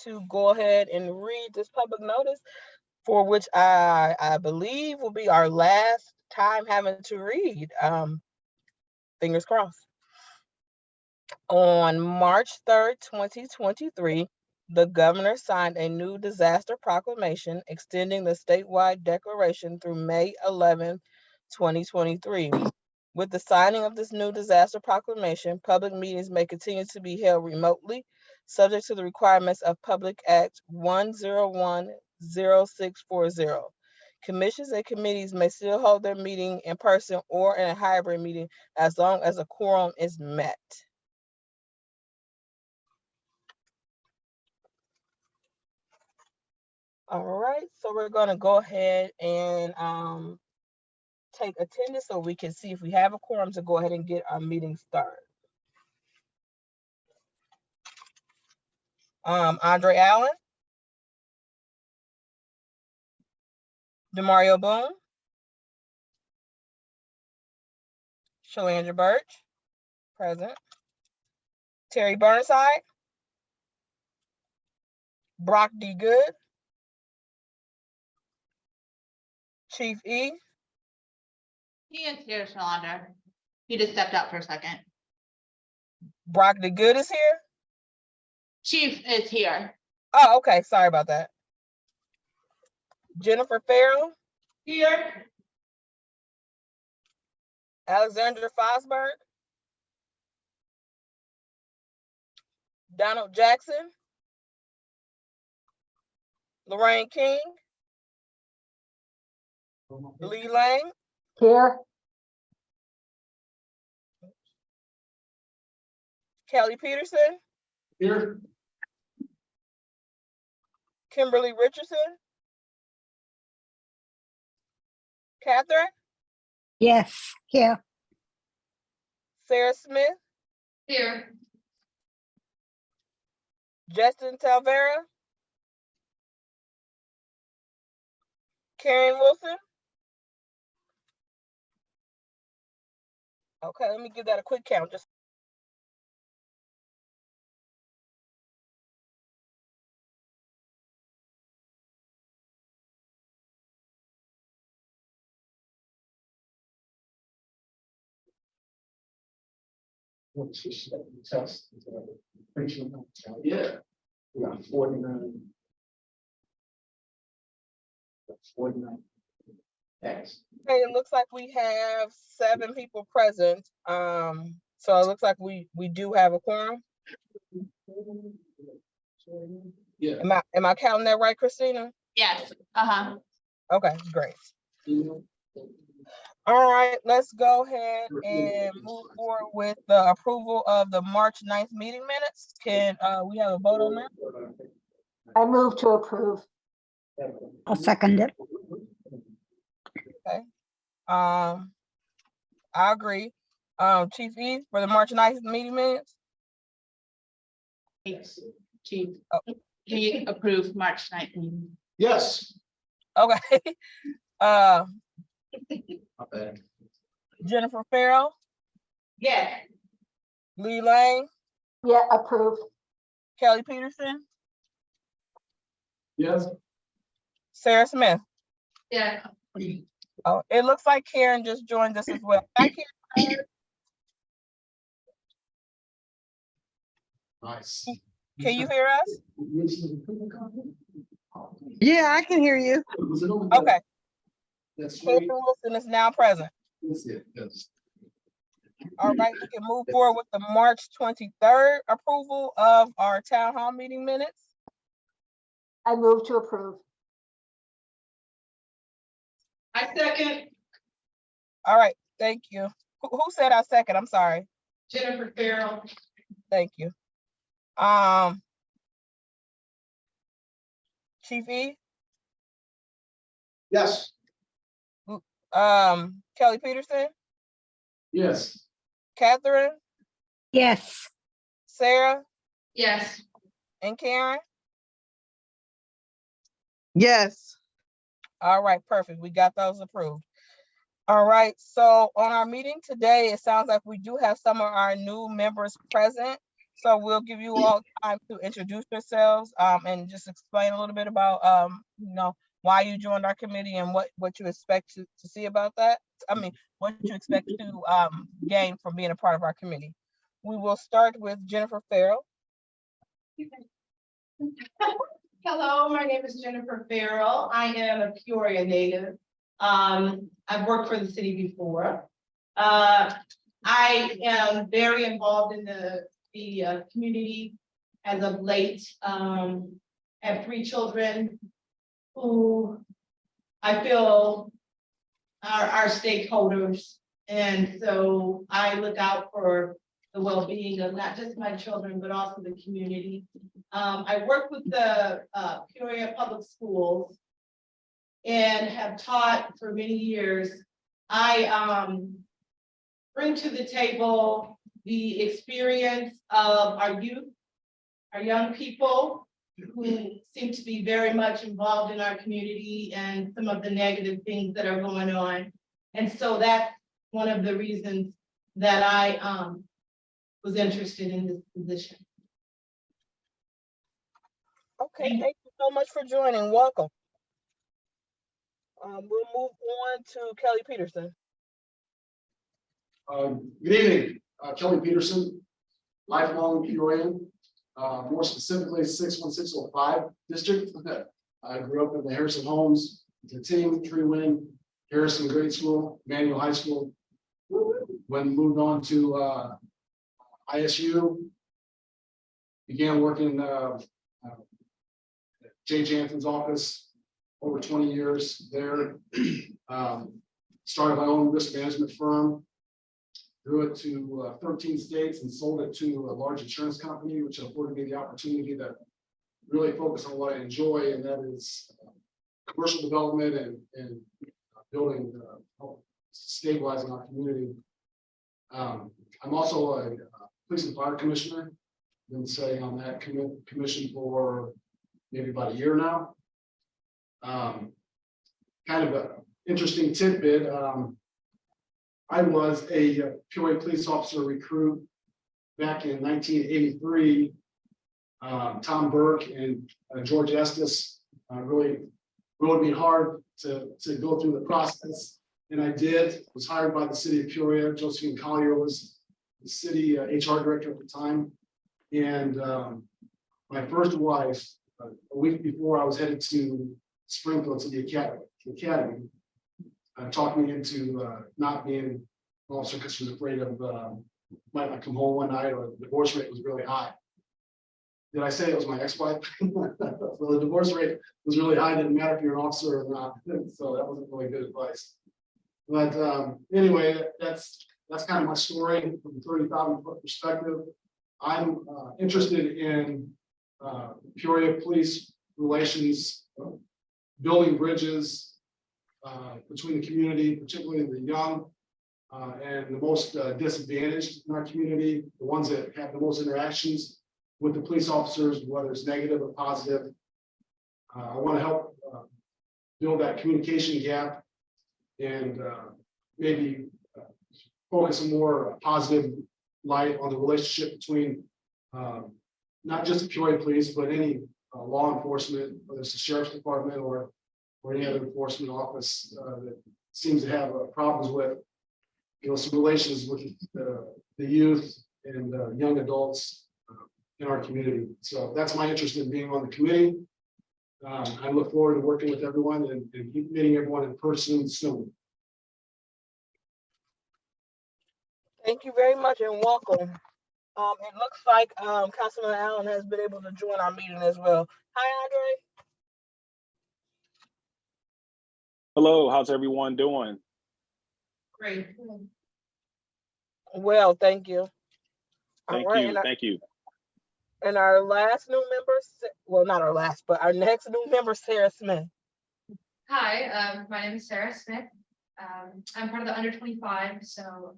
to go ahead and read this public notice, for which I believe will be our last time having to read. Fingers crossed. On March 3rd, 2023, the governor signed a new disaster proclamation extending the statewide declaration through May 11, 2023. With the signing of this new disaster proclamation, public meetings may continue to be held remotely, subject to the requirements of Public Act 1010640. Commissions and committees may still hold their meeting in person or in a hybrid meeting as long as a quorum is met. All right, so we're going to go ahead and take attendance so we can see if we have a quorum to go ahead and get our meeting started. Andre Allen, Demario Boone, Shalandra Birch, present. Terry Burnside, Brock D. Good, Chief E. He is here, Shalandra. He just stepped out for a second. Brock D. Good is here? Chief is here. Oh, okay, sorry about that. Jennifer Farrell, Here. Alexandra Fosberg, Donald Jackson, Lorraine King, Lee Lang, Here. Kelly Peterson, Here. Kimberly Richardson, Catherine, Yes, here. Sarah Smith, Here. Justin Talvera, Karen Wilson. Okay, let me give that a quick count. Just Yeah. We got 49. 49. X. okay, it looks like we have 7 people present. So it looks like we do have a quorum. Yeah. Am I counting that right, Christina? Yes. Okay, great. All right, let's go ahead and move forward with the approval of the March 9th meeting minutes. Can we have a vote on that? I move to approve. I'll second it. Okay. I agree. Chief E, for the March 9th meeting minutes? Chief. Oh. He approved March 9th meeting. Yes. Okay. Jennifer Farrell, Yes. Lee Lang, Yeah, approved. Kelly Peterson, Yes. Sarah Smith. Yeah. Oh, it looks like Karen just joined us as well. Hi, Karen. Nice. Can you hear us? Yeah, I can hear you. Okay. That's Karen Wilson is now present. All right, we can move forward with the March 23rd approval of our town hall meeting minutes. I move to approve. I second. All right, thank you. Who said I second? I'm sorry. Jennifer Farrell. Thank you. Chief E, Yes. Kelly Peterson, Yes. Catherine, Yes. Sarah, Yes. and Karen. Yes. All right, perfect. We got those approved. All right, so on our meeting today, it sounds like we do have some of our new members present. So we'll give you all time to introduce yourselves and just explain a little bit about why you joined our committee and what you expect to see about that. I mean, what you expect to gain from being a part of our committee. We will start with Jennifer Farrell. Hello, my name is Jennifer Farrell. I am a Peoria native. I've worked for the city before. I am very involved in the community as of late. Have 3 children who I feel are stakeholders. And so I look out for the well-being of not just my children, but also the community. I work with the Peoria Public Schools and have taught for many years. I bring to the table the experience of our youth, our young people who seem to be very much involved in our community and some of the negative things that are going on. And so that's one of the reasons that I was interested in this position. Okay, thank you so much for joining. Welcome. We'll move on to Kelly Peterson. Good evening, Kelly Peterson, lifelong Peorian, more specifically 61605 district. I grew up in the Harrison Homes, the team, Tree Wind, Harrison Grade School, Manual High School. When moved on to ISU, began working Jay Jansen's office, over 20 years there. Started my own risk management firm, grew it to 13 states and sold it to a large insurance company, which afforded me the opportunity to really focus on what I enjoy, and that is commercial development and building, stabilizing our community. I'm also a police and fire commissioner. Been sitting on that commission for maybe about a year now. Kind of an interesting tidbit. I was a Peoria police officer recruit back in 1983. Tom Burke and George Estes really rode me hard to go through the process. And I did, was hired by the city of Peoria. Josephine Collier was the city HR director at the time. And my first wife, a week before I was headed to Springfield to the academy, talked me into not being an officer because she was afraid of might not come home one night, or the divorce rate was really high. Did I say it was my ex-wife? Well, the divorce rate was really high. Didn't matter if you're an officer or not. So that wasn't really good advice. But anyway, that's kind of my story from a 30,000 foot perspective. I'm interested in Peoria police relations, building bridges between the community, particularly the young and the most disadvantaged in our community, the ones that have the most interactions with the police officers, whether it's negative or positive. I want to help build that communication gap and maybe focus a more positive light on the relationship between not just the Peoria police, but any law enforcement, whether it's the sheriff's department or any other enforcement office that seems to have problems with, some relations with the youth and young adults in our community. So that's my interest in being on the committee. I look forward to working with everyone and meeting everyone in person soon. Thank you very much and welcome. It looks like Councilman Allen has been able to join our meeting as well. Hi, Andre. Hello, how's everyone doing? Great. Well, thank you. Thank All right, you, thank you. And our last new member, well, not our last, but our next new member, Sarah Smith. Hi, my name is Sarah Smith. I'm part of the under 25, so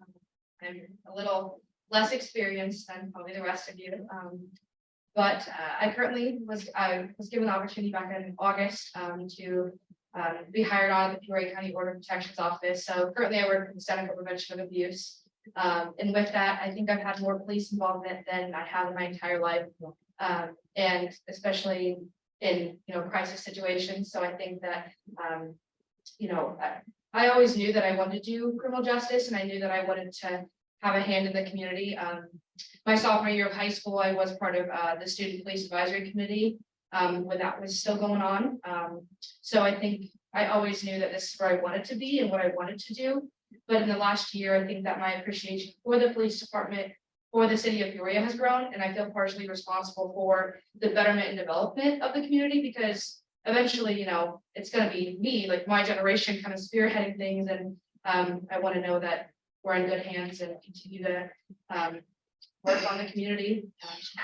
I'm a little less experienced than probably the rest of you. But I was given the opportunity back in August to be hired on the Peoria County Order of Protection's office. So currently I work in the Center for Prevention of Abuse. And with that, I think I've had more police involvement than I have in my entire life. And especially in, crisis situations. So I think that, I always knew that I wanted to do criminal justice, and I knew that I wanted to have a hand in the community. My sophomore year of high school, I was part of the Student Police Advisory Committee when that was still going on. So I think I always knew that this is where I wanted to be and what I wanted to do. But in the last year, I think that my appreciation for the police department, for the city of Peoria has grown, and I feel partially responsible for the betterment and development of the community, because eventually, it's gonna be me, like my generation kind of spearheading things, and I want to know that we're in good hands and continue to work on the community.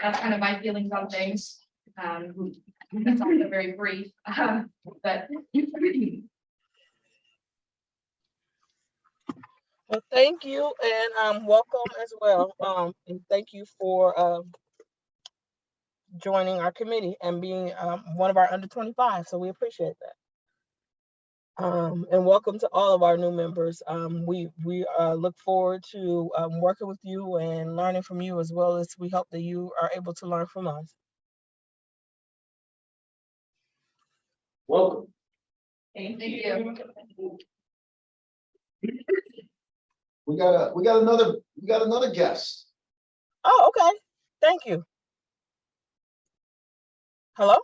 That's kind of my feelings on things. That's also very brief, but Well, thank you, and welcome as well. And thank you for joining our committee and being one of our under 25. So we appreciate that. And welcome to all of our new members. We look forward to working with you and learning from you, as well as we hope that you are able to learn from us. Welcome. thank you. We got another guest. Oh, okay. Thank you. Hello?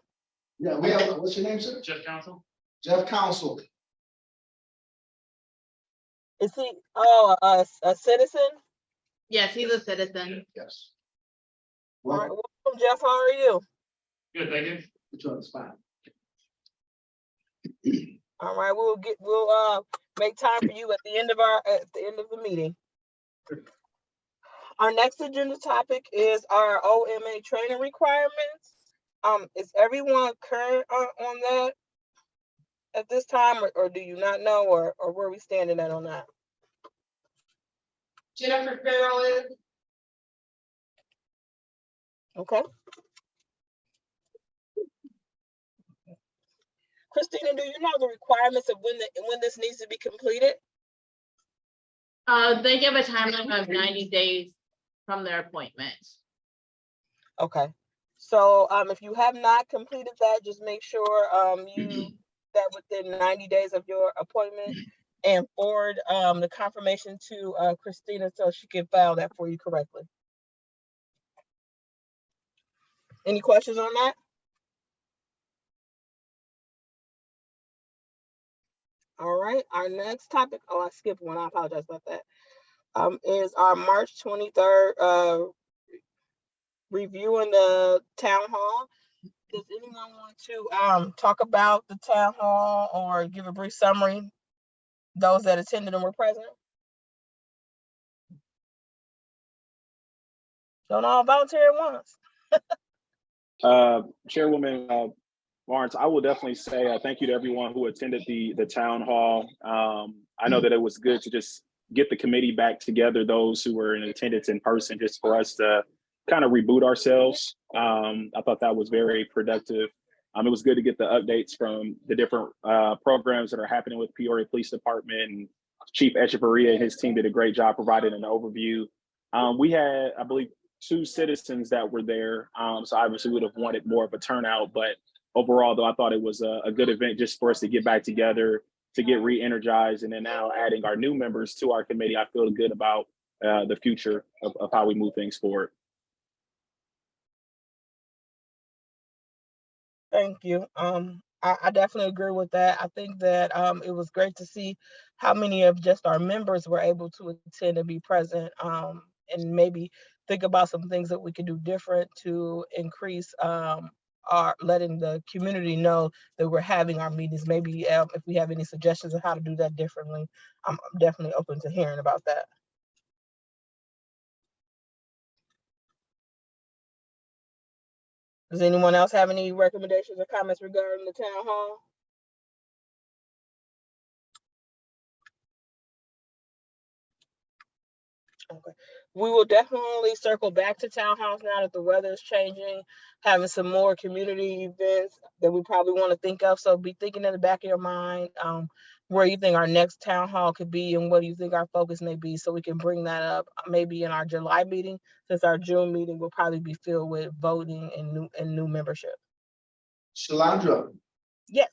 Yeah, we have, what's your name, sir? Jeff Council. Jeff Council. Is he a citizen? Yes, he's a citizen. Yes. All right, Well, welcome, Jeff. How are you? Good, thank you. put you on the spot. All right, we'll make time for you at the end of the meeting. Our next agenda topic is our OMA training requirements. Is everyone current on that at this time, or do you not know, or where are we standing at on that? Jennifer Farrell is. Okay. Christina, do you know the requirements of when this needs to be completed? They give a timeline of 90 days from their appointment. Okay. So if you have not completed that, just make sure you do that within 90 days of your appointment, and forward the confirmation to Christina so she can file that for you correctly. Any questions on that? All right, our next topic, I skipped one, I apologize about that, is our March 23rd reviewing the town hall. Does anyone want to talk about the town hall or give a brief summary? Those that attended and were present? Don't all volunteer at once. Chairwoman Lawrence, I will definitely say thank you to everyone who attended the town hall. I know that it was good to just get the committee back together, those who were in attendance in person, just for us to kind of reboot ourselves. I thought that was very productive. It was good to get the updates from the different programs that are happening with Peoria Police Department, and Chief Echeverria and his team did a great job providing an overview. We had, I believe, 2 citizens that were there. So obviously we would have wanted more of a turnout, but overall though, I thought it was a good event just for us to get back together, to get re-energized, and then now adding our new members to our committee, I feel good about the future of how we move things forward. Thank you. I definitely agree with that. I think that it was great to see how many of just our members were able to attend and be present, and maybe think about some things that we could do different to increase our letting the community know that we're having our meetings. Maybe if we have any suggestions on how to do that differently, I'm definitely open to hearing about that. Does anyone else have any recommendations or comments regarding the town hall? Okay, we will definitely circle back to town halls now that the weather is changing, having some more community events that we probably want to think of. So be thinking in the back of your mind, where you think our next town hall could be and what do you think our focus may be, so we can bring that up maybe in our July meeting, since our June meeting will probably be filled with voting and new membership. Shalandra, Yes.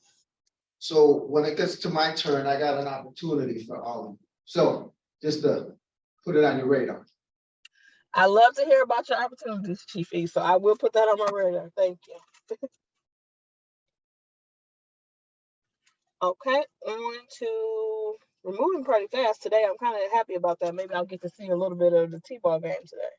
so when it gets to my turn, I got an opportunity for all of you. So just to put it on your radar. I love to hear about your opportunities, Chief E, so I will put that on my radar. Thank you. Okay, on to, we're moving pretty fast today. I'm kind of happy about that. Maybe I'll get to see a little bit of the T-ball game today.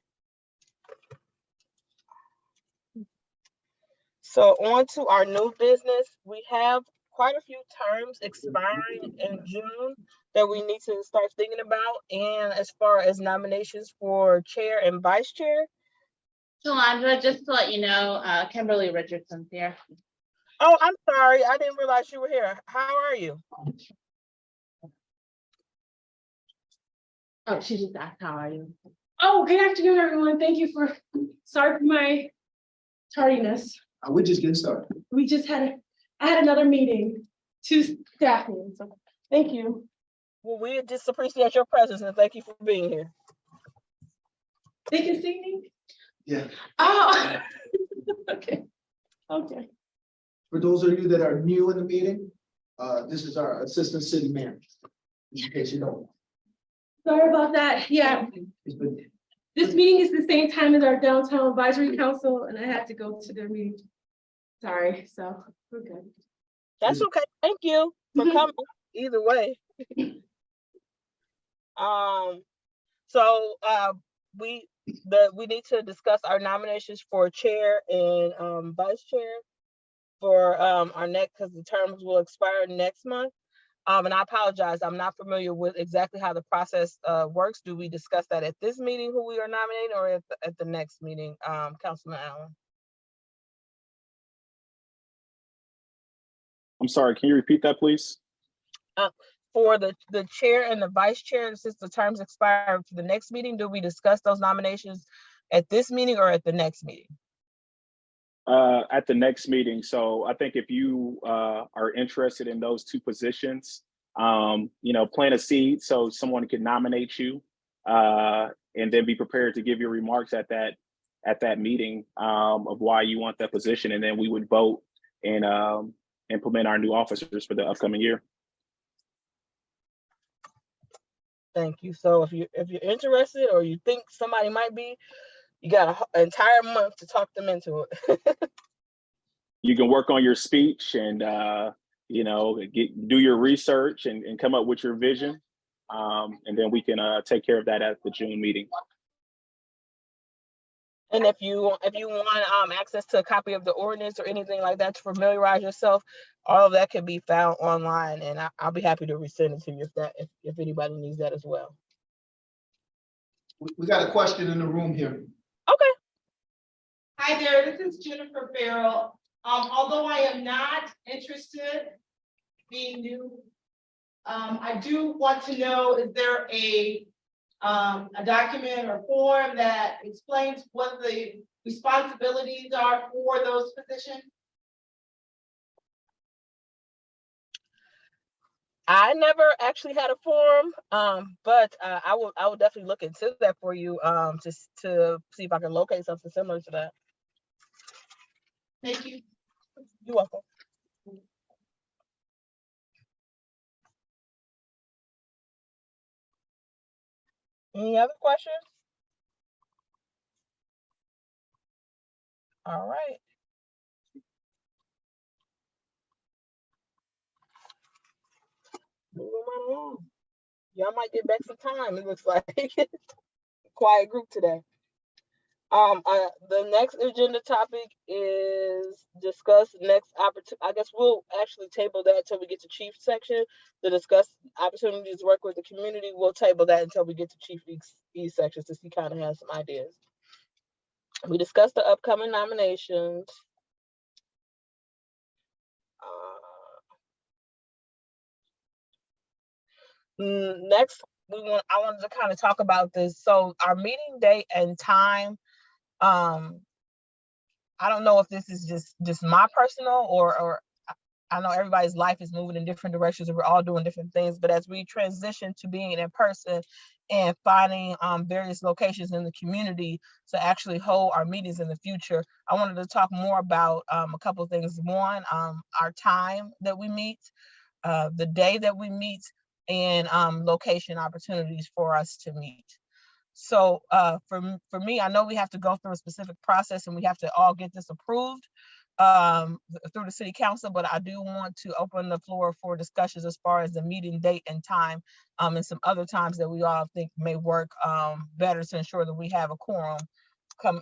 So on to our new business. We have quite a few terms expiring in June that we need to start thinking about. And as far as nominations for chair and vice chair. Shalondra, just to let you know, Kimberly Richardson's here. Oh, I'm sorry. I didn't realize you were here. How are you? Oh, she just asked, how are you? Oh, good afternoon, everyone. Thank you for, sorry for my tardiness. We're just getting started. I had another meeting, 2 staff meetings, so thank you. Well, we just appreciate your presence and thank you for being here. They can see me? Yeah. Oh. Okay, okay. For those of you that are new in the meeting, this is our assistant city manager. In case you don't know. Sorry about that. Yeah, He's been- this meeting is the same time as our downtown advisory council and I had to go to their meeting. Sorry, so we're good. That's okay. Thank you for coming either way. So we need to discuss our nominations for chair and vice chair for our next, because the terms will expire next month. And I apologize, I'm not familiar with exactly how the process works. Do we discuss that at this meeting, who we are nominating, or at the next meeting, Councilman Allen? I'm sorry, can you repeat that, please? For the chair and the vice chair, since the terms expire for the next meeting, do we discuss those nominations at this meeting or at the next meeting? At the next meeting. So I think if you are interested in those two positions, plant a seed so someone can nominate you, and then be prepared to give your remarks at that meeting of why you want that position, and then we would vote and implement our new officers for the upcoming year. Thank you. So if you're interested or you think somebody might be, you got an entire month to talk them into it. You can work on your speech and do your research and come up with your vision, and then we can take care of that at the June meeting. And if you want access to a copy of the ordinance or anything like that to familiarize yourself, all of that can be found online, and I'll be happy to resend it to you if anybody needs that as well. We got a question in the room here. Okay. Hi there, this is Jennifer Farrell. Although I am not interested being new, I do want to know, is there a document or form that explains what the responsibilities are for those positions? I never actually had a form, but I will definitely look into that for you, just to see if I can locate something similar to that. Thank you. You're welcome. Any other questions? All right. Moving right along. Y'all might get back some time. It looks like quiet group today. The next agenda topic is discuss next opportunity. I guess we'll actually table that until we get to chief section to discuss opportunities to work with the community. We'll table that until we get to chief E section, since he kind of has some ideas. We discussed the upcoming nominations. Next, I wanted to kind of talk about this. So our meeting date and time, I don't know if this is just my personal or I know everybody's life is moving in different directions and we're all doing different things, but as we transition to being in person and finding various locations in the community to actually hold our meetings in the future, I wanted to talk more about a couple of things. One, our time that we meet, the day that we meet, and location opportunities for us to meet. So for me, I know we have to go through a specific process and we have to all get this approved through the city council, but I do want to open the floor for discussions as far as the meeting date and time, and some other times that we all think may work better to ensure that we have a quorum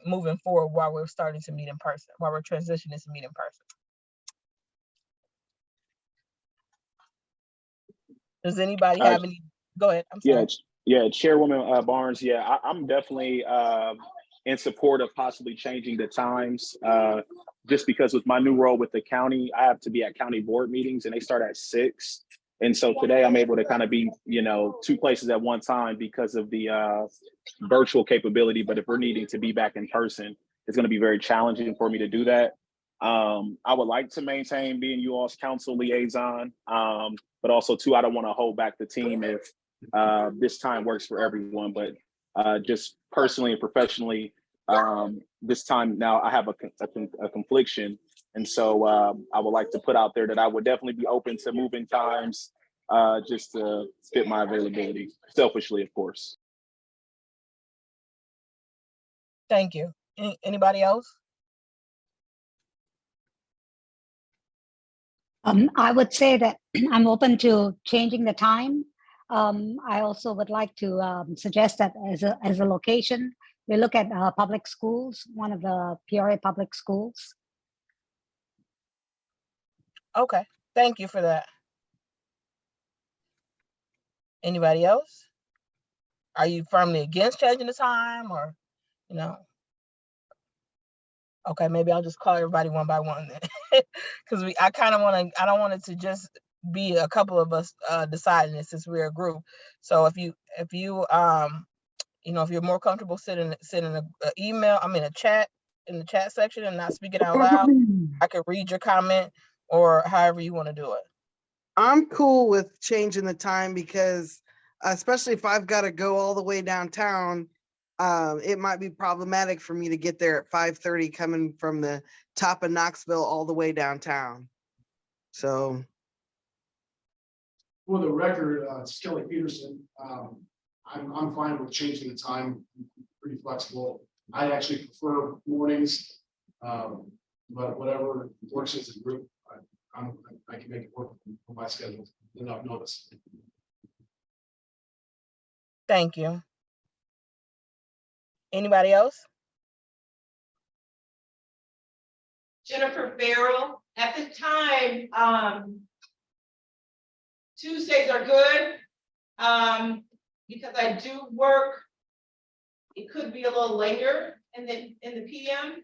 moving forward while we're starting to meet in person, while we're transitioning to meet in person. Does anybody have any? Go ahead. I'm sorry. Yeah, Chairwoman Barnes. Yeah, I'm definitely in support of possibly changing the times. Just because with my new role with the county, I have to be at county board meetings and they start at 6. And so today I'm able to kind of be, 2 places at one time because of the virtual capability. But if we're needing to be back in person, it's going to be very challenging for me to do that. I would like to maintain being you all's council liaison, but also too, I don't want to hold back the team if this time works for everyone. But just personally and professionally, this time now I have a confliction. And so I would like to put out there that I would definitely be open to moving times just to fit my availability, selfishly, of course. Thank you. Anybody else? I would say that I'm open to changing the time. I also would like to suggest that as a location, we look at public schools, one of the Peoria public schools. Okay, thank you for that. Anybody else? Are you firmly against changing the time, or, Okay, maybe I'll just call everybody one by one then. Because I don't want it to just be a couple of us deciding it, since we're a group. So if you're more comfortable sending a email, a chat in the chat section and not speaking out loud, I could read your comment, or however you want to do it. I'm cool with changing the time because especially if I've got to go all the way downtown, it might be problematic for me to get there at 5:30 coming from the top of Knoxville all the way downtown. So. For the record, it's Kelly Peterson. I'm fine with changing the time, pretty flexible. I actually prefer mornings, but whatever works as a group, I can make it work for my schedule without notice. Thank you. Anybody else? Jennifer Farrell, at this time, Tuesdays are good, because I do work. It could be a little later in the PM.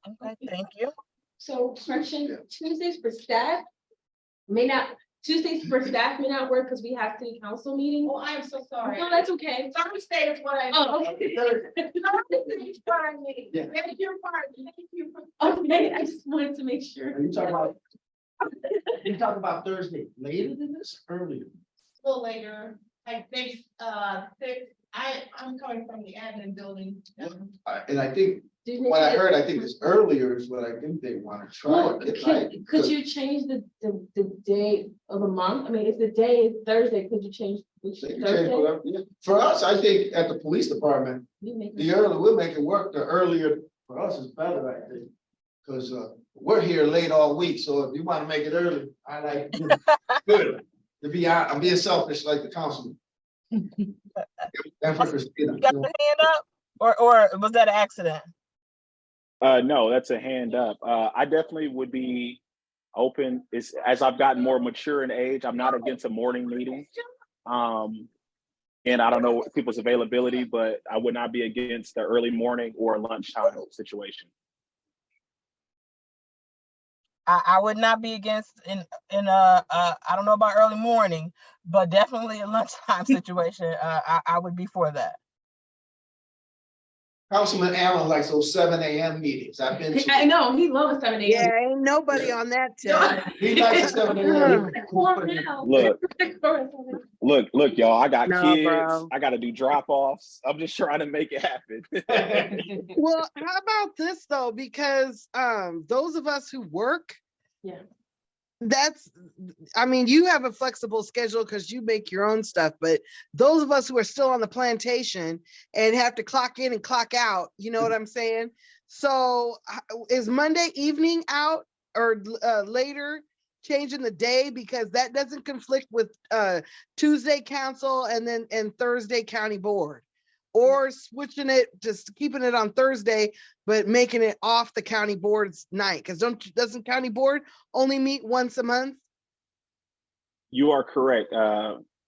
Okay, thank you. So correction, Tuesdays for staff Tuesdays for staff may not work because we have city council meeting. Oh, I'm so sorry. No, that's okay. Thursday is what I. Oh, okay. Thursday is what I mean. Yeah. Thank you, thank you. Okay, I just wanted to make sure. Are you talking about Thursday later than this, earlier? A little later, like maybe 6. I'm coming from the admin building. And I think what I heard, I think it's earlier is what I think they want to try. Well, to get, right? could you change the day of the month? I mean, if the day is Thursday, could you change They can change Thursday? whatever, yeah. For us, I think at the police department, the earlier we'll make it work, the earlier for us is better, I think. Because we're here late all week, so if you want to make it early, I like good. To be out, I'm being selfish like the councilman. You got your hand up, or was that an accident? No, that's a hand up. I definitely would be open. As I've gotten more mature in age, I'm not against a morning meeting. And I don't know people's availability, but I would not be against the early morning or lunchtime situation. I would not be against I don't know about early morning, but definitely a lunchtime situation. I would be for that. Councilman Allen likes those 7 a.m. meetings. I've been I to. know, he loves 7 a.m. Yeah, ain't nobody on that tip. He likes 7 a.m. Look, y'all, I got No, kids. bro. I got to do drop-offs. I'm just trying to make it happen. Well, how about this though? Because those of us who work, Yeah. I mean, you have a flexible schedule because you make your own stuff, but those of us who are still on the plantation and have to clock in and clock out, you know what I'm saying? So is Monday evening out or later changing the day because that doesn't conflict with Tuesday council and Thursday county board? Or switching it, just keeping it on Thursday, but making it off the county board's night? Because doesn't county board only meet once a month? You are correct,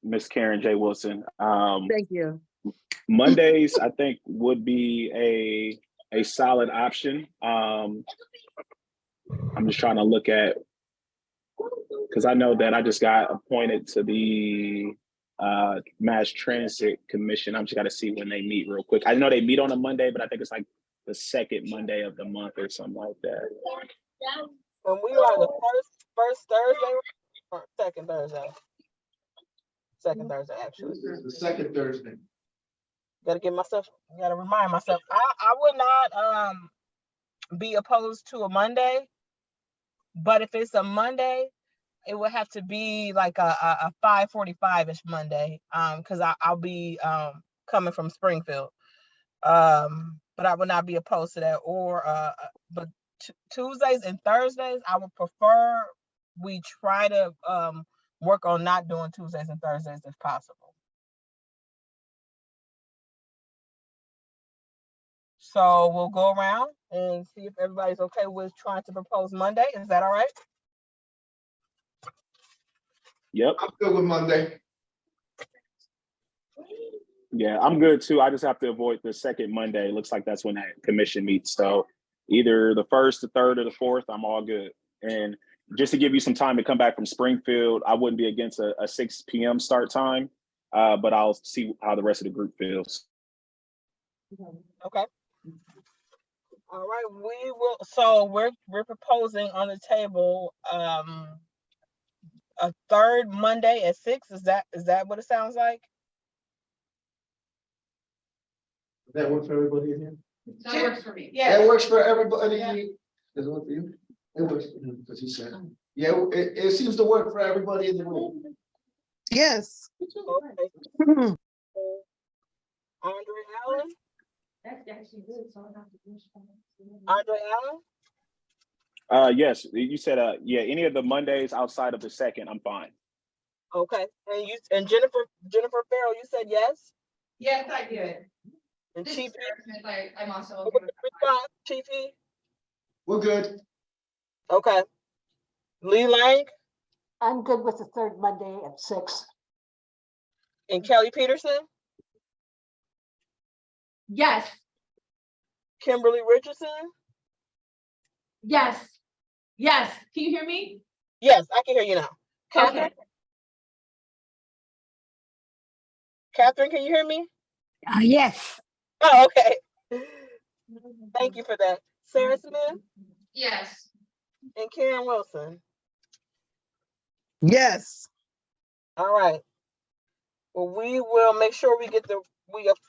Miss Karen J. Wilson. Thank you. Mondays, I think, would be a solid option. I'm just trying to look at, because I know that I just got appointed to the Mass Transit Commission. I'm just got to see when they meet real quick. I know they meet on a Monday, but I think it's like the second Monday of the month or something like that. And we are the first Thursday or second Thursday? Second Thursday, actually. The second Thursday. Gotta remind myself. I would not be opposed to a Monday, but if it's a Monday, it would have to be like a 5:45-ish Monday, because I'll be coming from Springfield. But I would not be opposed to that. Or but Tuesdays and Thursdays, I would prefer we try to work on not doing Tuesdays and Thursdays if possible. So we'll go around and see if everybody's okay with trying to propose Monday. Is that all right? Yep. I'm good with Monday. Yeah, I'm good too. I just have to avoid the second Monday. Looks like that's when that commission meets. So either the first, the third, or the fourth, I'm all good. And just to give you some time to come back from Springfield, I wouldn't be against a 6 p.m. start time, but I'll see how the rest of the group feels. Okay. All right, we will. So we're proposing on the table a third Monday at 6. Is that what it sounds like? Does that work for everybody in here? That works for me. Yeah. That works for everybody. Yeah. Does it work for you? It works for him, because he said, yeah, it seems to work for everybody in the room. Yes. Okay. Andre Allen? That's actually good, so I don't have to finish. Andre Allen? Yes, you said yeah, any of the Mondays outside of the second, I'm fine. Okay. And Jennifer Farrell, you said yes? Yes, I did. And This Chief is Sarah Smith. I'm also what okay was with the response, Chief E? We're good. Okay. Lee Lang I'm good with the third Monday at 6. and Kelly Peterson, Yes, Kimberly Richardson. yes, yes. Can you hear me? Yes, I can hear you now. Catherine? Okay. Catherine, can you hear me? Yes. Oh, okay. Thank you for that. Sarah Smith Yes. and Karen Wilson. Yes. All right. Well, we will make sure we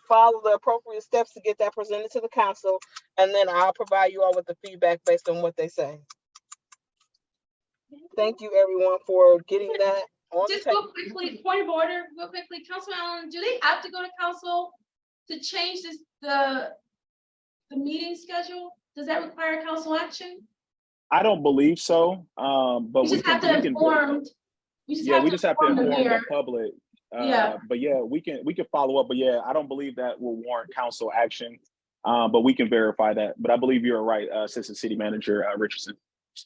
follow the appropriate steps to get that presented to the council, and then I'll provide you all with the feedback based on what they say. Thank you, everyone, for getting that on the Just table. real quickly, point of order, real quickly, Councilman Allen, do they have to go to council to change the meeting schedule? Does that require council action? I don't believe so, but We we just have can. to inform. We just have to inform the mayor. public. Yeah. But yeah, we can follow up. But yeah, I don't believe that will warrant council action. But we can verify that. But I believe you're right, Assistant City Manager Richardson.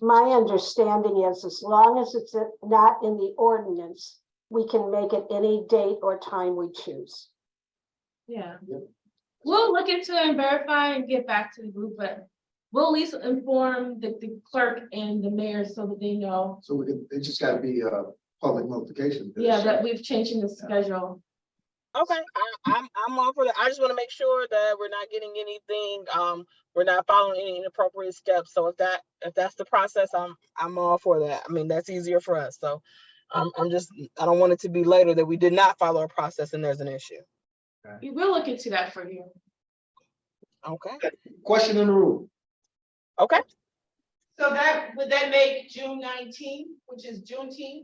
My understanding is as long as it's not in the ordinance, we can make it any date or time we choose. Yeah. Yep. We'll look into it and verify and get back to the group, but we'll at least inform the clerk and the mayor so that they know. So it just gotta be public notification. Yeah, that we've changed the schedule. Okay, I'm all for that. I just want to make sure that we're not getting anything, we're not following any inappropriate steps. So if that's the process, I'm all for that. I mean, that's easier for us. So I'm just, I don't want it to be later that we did not follow a process and there's an issue. We will look into that for you. Okay, Question in the room. okay. So that, would that make June 19th, which is Juneteenth?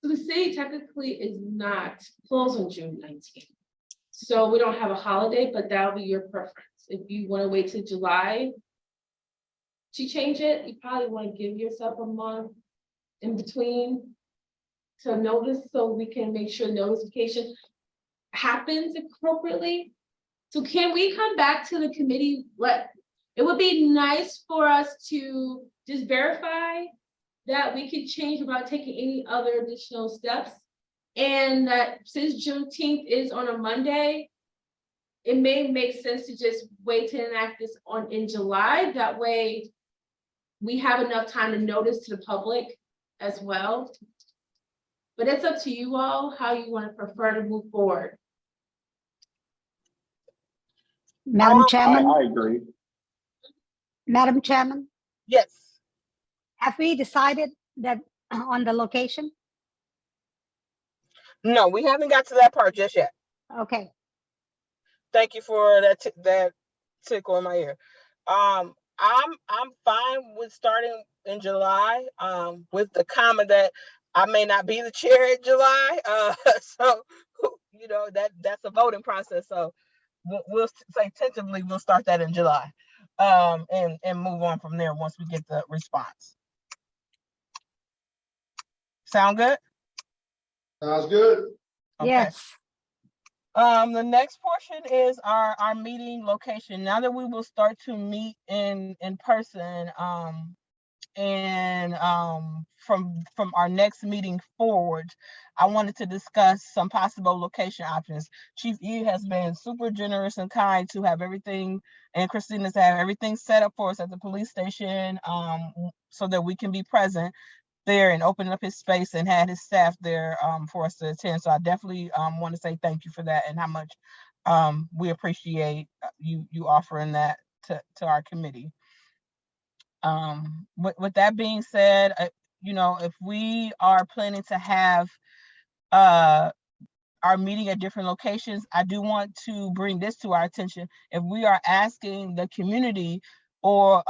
So the city technically is not closed on June 19th. So we don't have a holiday, but that'll be your preference. If you want to wait till July to change it, you probably want to give yourself a month in between to notice, so we can make sure notification happens appropriately. So can we come back to the committee? It would be nice for us to just verify that we could change without taking any other additional steps. And that since Juneteenth is on a Monday, it may make sense to just wait to enact this in July. That way we have enough time to notice to the public as well. But it's up to you all how you want to prefer to move forward. Madam Um, Chairman, I agree. Madam Chairman, Yes. have we decided that on the location? No, we haven't got to that part just yet. Okay, Thank you for that tickle in my ear. I'm fine with starting in July, with the comment that I may not be the chair in July. So you know, that's a voting process. So we'll say tentatively we'll start that in July, and move on from there once we get the response. Sound good? Sounds good. Okay. yes. The next portion is our meeting location. Now that we will start to meet in person, and from our next meeting forward, I wanted to discuss some possible location options. Chief E has been super generous and kind to have everything, and Christina's have everything set up for us at the police station, so that we can be present there and open up his space and had his staff there for us to attend. So I definitely want to say thank you for that and how much we appreciate you offering that to our committee. With that being said, you know, if we are planning to have our meeting at different locations, I do want to bring this to our attention. If we are asking the community or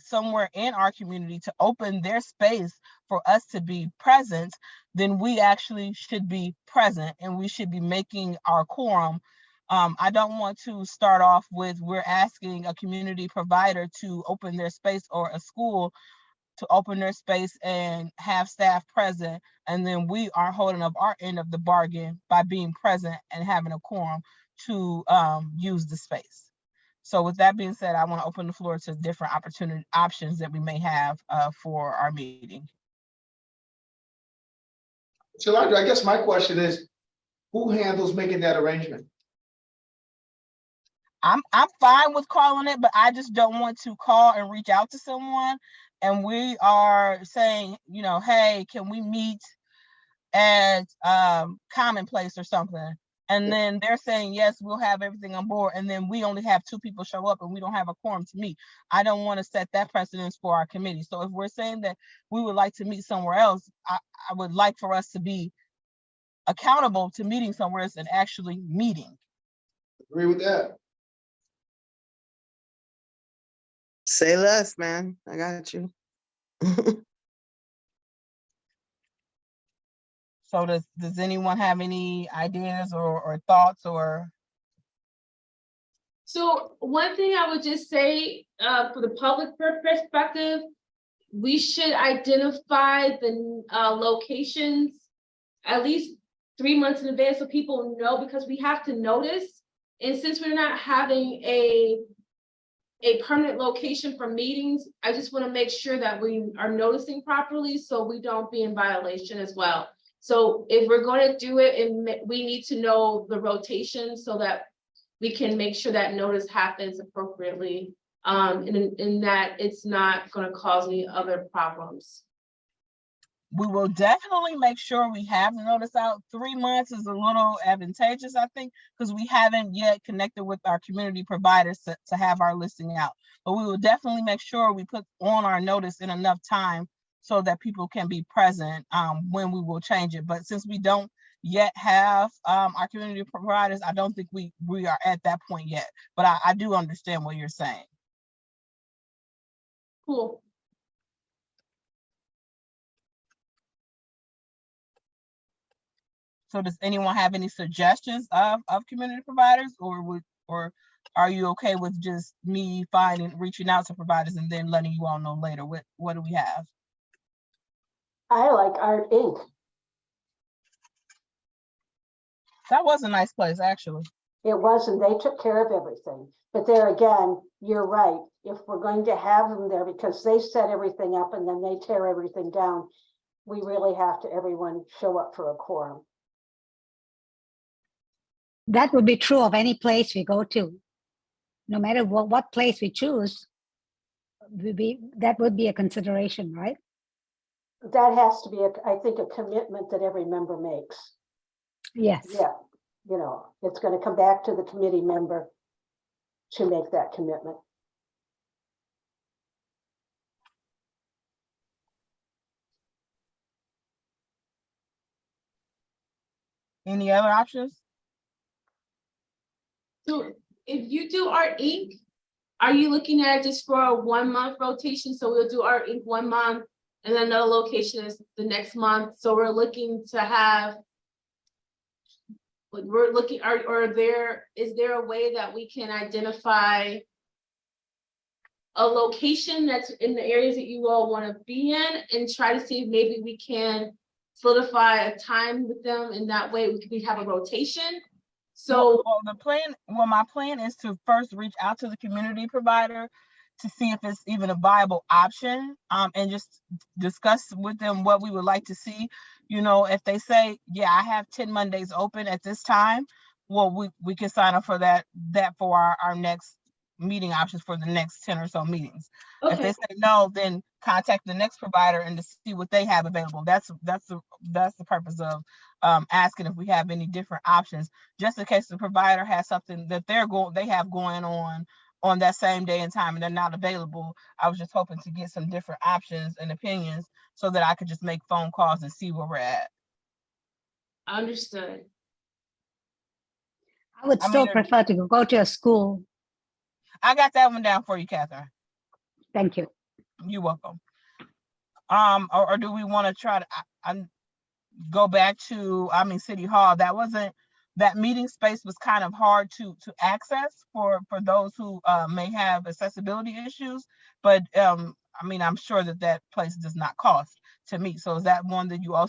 somewhere in our community to open their space for us to be present, then we actually should be present and we should be making our quorum. I don't want to start off with we're asking a community provider to open their space or a school to open their space and have staff present, and then we are holding up our end of the bargain by being present and having a quorum to use the space. So with that being said, I want to open the floor to different options that we may have for our meeting. So I guess my question is, who handles making that arrangement? I'm fine with calling it, but I just don't want to call and reach out to someone and we are saying, you know, hey, can we meet at Commonplace or something? And then they're saying, yes, we'll have everything on board. And then we only have 2 people show up and we don't have a quorum to meet. I don't want to set that precedence for our committee. So if we're saying that we would like to meet somewhere else, I would like for us to be accountable to meeting somewhere else and actually meeting. Agree with that. Say less, man. I got you. So does anyone have any ideas or thoughts or? So one thing I would just say, for the public perspective, we should identify the locations at least 3 months in advance so people know, because we have to notice. And since we're not having a permanent location for meetings, I just want to make sure that we are noticing properly so we don't be in violation as well. So if we're going to do it, we need to know the rotation so that we can make sure that notice happens appropriately, and that it's not going to cause any other problems. We will definitely make sure we have the notice out. 3 months is a little advantageous, I think, because we haven't yet connected with our community providers to have our listing out. But we will definitely make sure we put on our notice in enough time so that people can be present when we will change it. But since we don't yet have our community providers, I don't think we are at that point yet. But I do understand what you're saying. Cool. So does anyone have any suggestions of community providers, or are you okay with just me reaching out to providers and then letting you all know later? What do we have? I like Art Inc. That was a nice place, actually. It wasn't, they took care of everything. But there again, you're right. If we're going to have them there because they set everything up and then they tear everything down, we really have to, everyone show up for a quorum. That would be true of any place we go to. No matter what place we choose, that would be a consideration, right? That has to be, I think, a commitment that every member makes. Yes. Yeah, you know, it's going to come back to the committee member to make that commitment. Any other options? So if you do Art Inc., are you looking at it just for a 1 month rotation? So we'll do Art Inc. 1 month and then another location is the next month. So we're looking to have, we're looking, is there a way that we can identify a location that's in the areas that you all want to be in and try to see if maybe we can solidify a time with them, and that way we have a rotation? So my plan is to first reach out to the community provider to see if it's even a viable option, and just discuss with them what we would like to see. You know, if they say, yeah, I have 10 Mondays open at this time, well, we can sign up for that for our next meeting options for the next 10 or so meetings. okay. If they say no, then contact the next provider and to see what they have available. That's the purpose of asking if we have any different options, just in case the provider has something that they have going on that same day and time and they're not available. I was just hoping to get some different options and opinions so that I could just make phone calls and see where we're at. Understood. I would still prefer to go to a school. I got that one down for you, Catherine. Thank you. You're welcome. Or do we want to try to go back to, City Hall? That meeting space was kind of hard to access for those who may have accessibility issues, but I'm sure that place does not cost to meet. So is that one that you all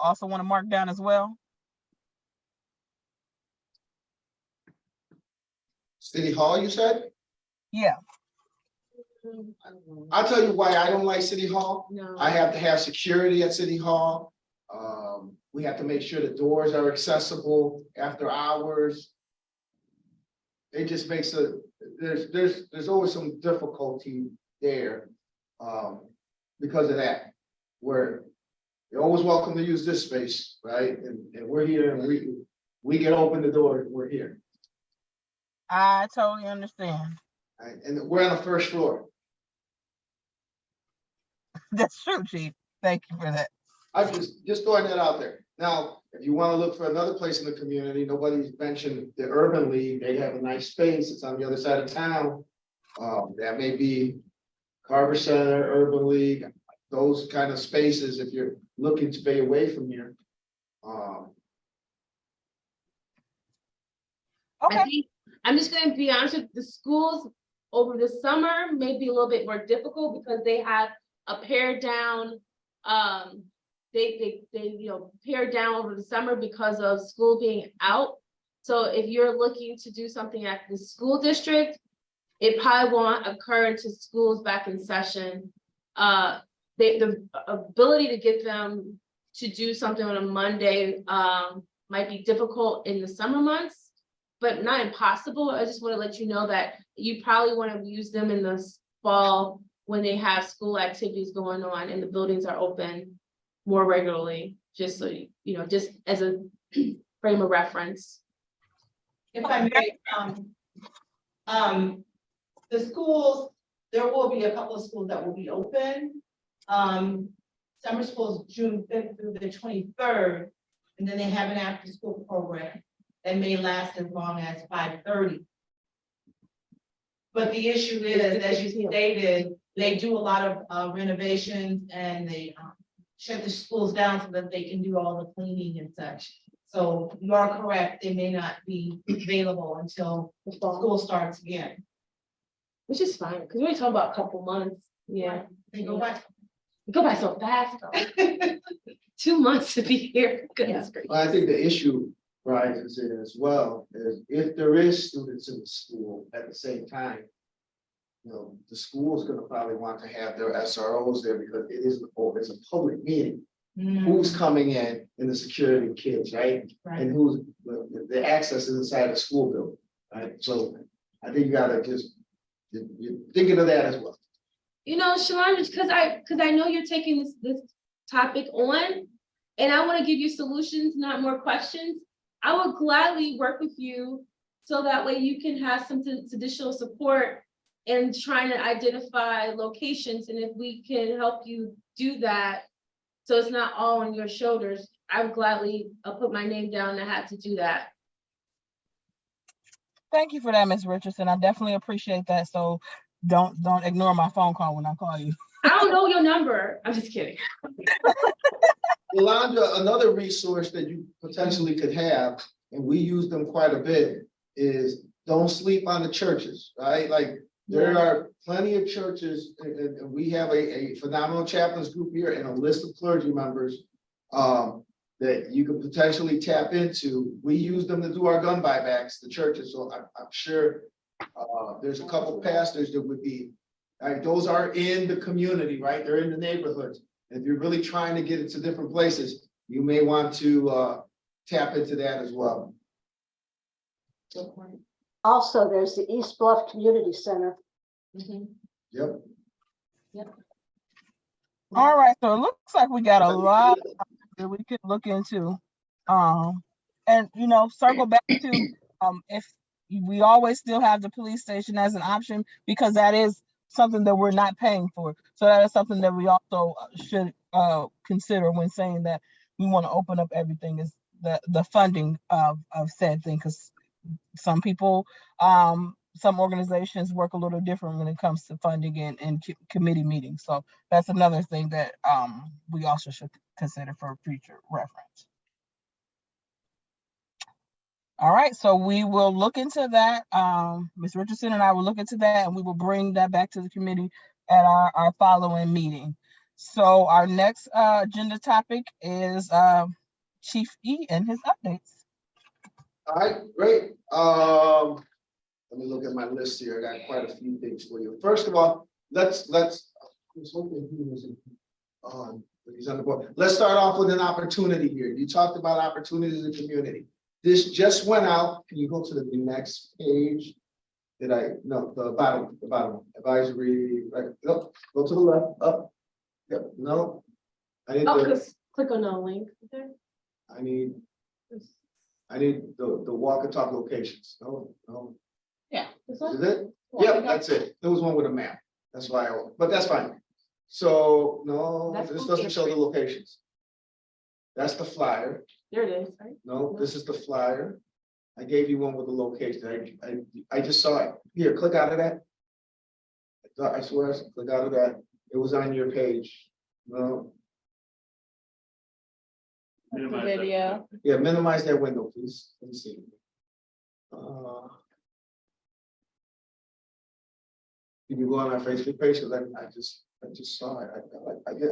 also want to mark down as well? City Hall, you said? Yeah. I'll tell you why I don't like City Hall. No. I have to have security at City Hall. We have to make sure the doors are accessible after hours. It just makes there's always some difficulty there because of that, where you're always welcome to use this space, right? And we're here and we can open the door, we're here. I totally understand. Right? And we're on the first floor. That's true, Chief. Thank you for that. I'm just throwing that out there. Now, if you want to look for another place in the community, nobody's mentioned the Urban League. They have a nice space. It's on the other side of town. That may be Carver Center, Urban League, those kind of spaces if you're looking to stay away from here. Okay. I think I'm just gonna be honest with the schools over the summer may be a little bit more difficult because they have a pared down, they pared down over the summer because of school being out. So if you're looking to do something at the school district, it probably won't occur until school's back in session. The ability to get them to do something on a Monday might be difficult in the summer months, but not impossible. I just want to let you know that you probably want to use them in the fall when they have school activities going on and the buildings are open more regularly, just so, you know, just as a frame of reference. If I may, the schools, there will be a couple of schools that will be open. Summer school is June 5th through the 23rd, and then they have an after-school program that may last as long as 5:30. But the issue is, as you stated, they do a lot of renovations and they shut the schools down so that they can do all the cleaning and such. So you are correct, they may not be available until the school starts again. Which is fine, because we're talking about a couple months, yeah. They go back. We go by so fast, though. 2 months to be here, goodness gracious. Well, I think the issue rises in as well, is if there is students in the school at the same time, you know, the school's gonna probably want to have their SROs there because it is, it's a public meeting. Who's coming in and the security kids, right? Right. And who's, the access is inside the school building, right? So I think you gotta just, you're thinking of that as well. You know, Shalonda, because I know you're taking this topic on, and I want to give you solutions, not more questions. I would gladly work with you so that way you can have some additional support in trying to identify locations, and if we can help you do that, so it's not all on your shoulders, I would gladly put my name down in the hat to do that. Thank you for that, Ms. Richardson. I definitely appreciate that. So don't ignore my phone call when I call you. I don't know your number. I'm just kidding. Yolanda, another resource that you potentially could have, and we use them quite a bit, is don't sleep on the churches, right? Like, there are plenty of churches, and we have a phenomenal chaplains group here and a list of clergy members that you could potentially tap into. We use them to do our gun buybacks, the churches, so I'm sure there's a couple pastors that would be, right, those are in the community, right? They're in the neighborhoods. If you're really trying to get into different places, you may want to tap into that as well. Also, there's the East Bluff Community Center. Yep. All right, so it looks like we got a lot that we could look into. And you know, circle back to if we always still have the police station as an option, because that is something that we're not paying for. So that is something that we also should consider when saying that we want to open up everything, is the funding of said thing, because some people, some organizations work a little different when it comes to funding and committee meetings. So that's another thing that we also should consider for future reference. All right, so we will look into that. Ms. Richardson and I will look into that, and we will bring that back to the committee at our following meeting. So our next agenda topic is Chief E and his updates. All right, great. Let me look at my list here. I got quite a few things for you. First of all, let's. I was hoping he was on, but he's on the board. Let's start off with an opportunity here. You talked about opportunities in the community. This just went out. Can you go to the next page? No, the bottom advisory, right? Nope, go to the left, up. Yep, no. I didn't. Click on the link. Okay. I need the walk and talk locations. No. Yeah. This one? Is it? Yep, that's it. There was one with a map. That's why, but that's fine. So, no, That's this doesn't show the locations. That's the flyer. There it is, right? No, this is the flyer. I gave you one with the location. I just saw it. Here, click out of that. I swear, click out of that. It was on your page. No. Video. Yeah, minimize that window, please. Let me see. Can you go on our Facebook page? Because I just saw it.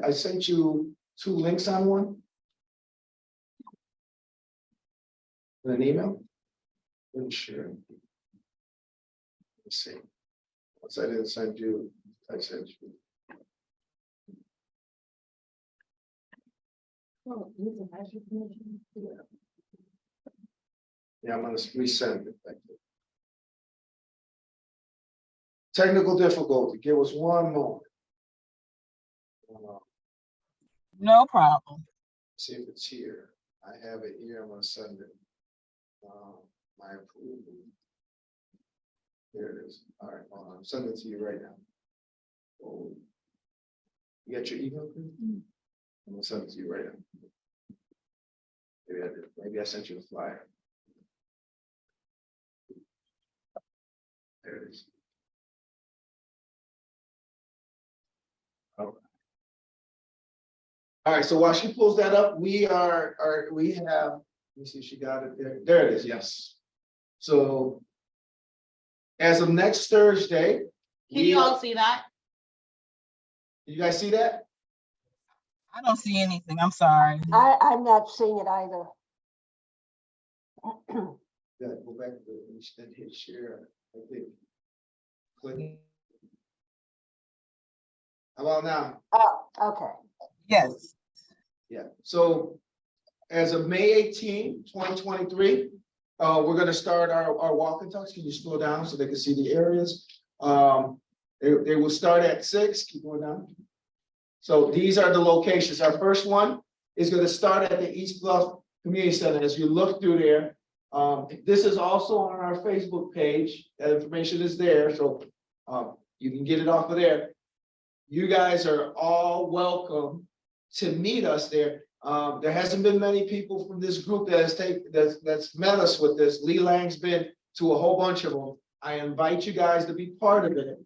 I sent you 2 links on one. In an email? I'm sure. Let's see. Once I didn't send you, I sent you. Yeah, I'm gonna resend it. Thank you. Technical difficulty. Give us one moment. No problem. See if it's here. I have it here. I'm gonna send it. My approval. There it is. All right, hold on. I'm sending it to you right now. Oh. You got your email? Chris? I'm gonna send it to you right now. Maybe I sent you a flyer. There it is. All right, so while she pulls that up, we have, let me see if she got it there. There it is, yes. So as of next Thursday. Can you all see that? You guys see that? I don't see anything. I'm sorry. I'm not seeing it either. Yeah, go back to the hit share, I think. Click. How about now? Oh, okay. Yes. Yeah, so as of May 18, 2023, we're gonna start our walk and talks. Can you scroll down so they can see the areas? They will start at 6, keep going down. So these are the locations. Our first one is gonna start at the East Bluff Community Center. As you look through there, this is also on our Facebook page. That information is there, so you can get it off of there. You guys are all welcome to meet us there. There hasn't been many people from this group that that's met us with this. Lee Lang's been to a whole bunch of them. I invite you guys to be part of it.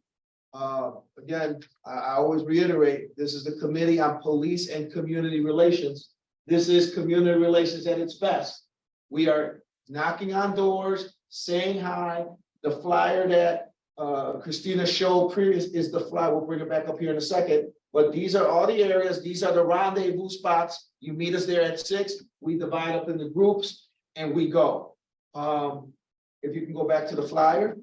Again, I always reiterate, this is the Committee on Police and Community Relations. This is community relations at its best. We are knocking on doors, saying hi. The flyer that Christina showed previous is the flyer. We'll bring it back up here in a second. But these are all the areas. These are the rendezvous spots. You meet us there at 6. We divide up into groups and we go. If you can go back to the flyer.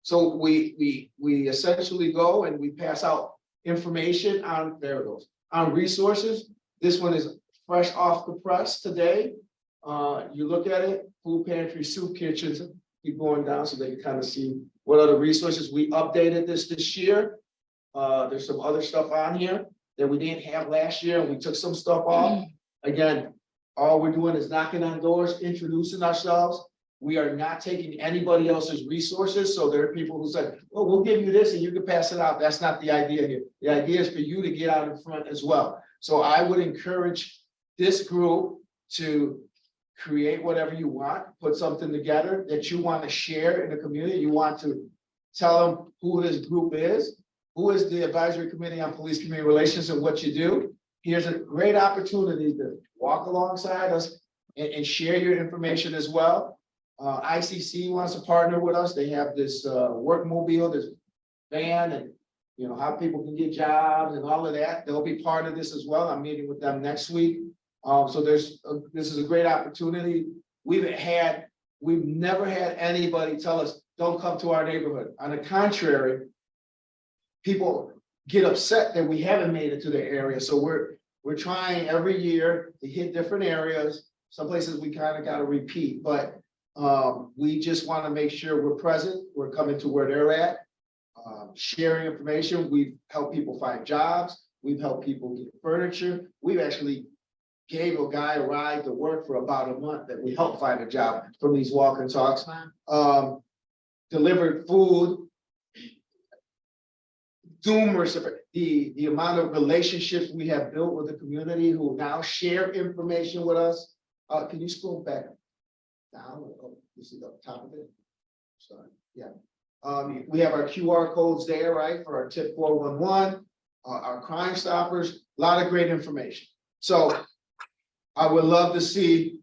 So we essentially go and we pass out information on, there it goes, on resources. This one is fresh off the press today. You look at it, food pantry, soup kitchens, keep going down so they can kind of see what other resources. We updated this year. There's some other stuff on here that we didn't have last year, and we took some stuff off. Again, all we're doing is knocking on doors, introducing ourselves. We are not taking anybody else's resources. So there are people who said, well, we'll give you this and you can pass it out. That's not the idea here. The idea is for you to get out in front as well. So I would encourage this group to create whatever you want, put something together that you want to share in the community. You want to tell them who this group is, who is the Advisory Committee on Police Community Relations and what you do. Here's a great opportunity to walk alongside us and share your information as well. ICC wants to partner with us. They have this workmobile, this van, and you know how people can get jobs and all of that. They'll be part of this as well. I'm meeting with them next week. So this is a great opportunity. We've never had anybody tell us, don't come to our neighborhood. On the contrary, people get upset that we haven't made it to their area. So we're trying every year to hit different areas. Some places we kind of got to repeat, but we just want to make sure we're present. We're coming to where they're at, sharing information. We've helped people find jobs. We've helped people get furniture. We've actually gave a guy a ride to work for about a month that we helped find a job from these walk and talks. Delivered food. Numerous of the amount of relationships we have built with the community who now share information with us. Can you scroll back down? Oh, this is up top of it. Sorry. Yeah. We have our QR codes there, right, for our tip 411, our Crime Stoppers, a lot of great information. So I would love to see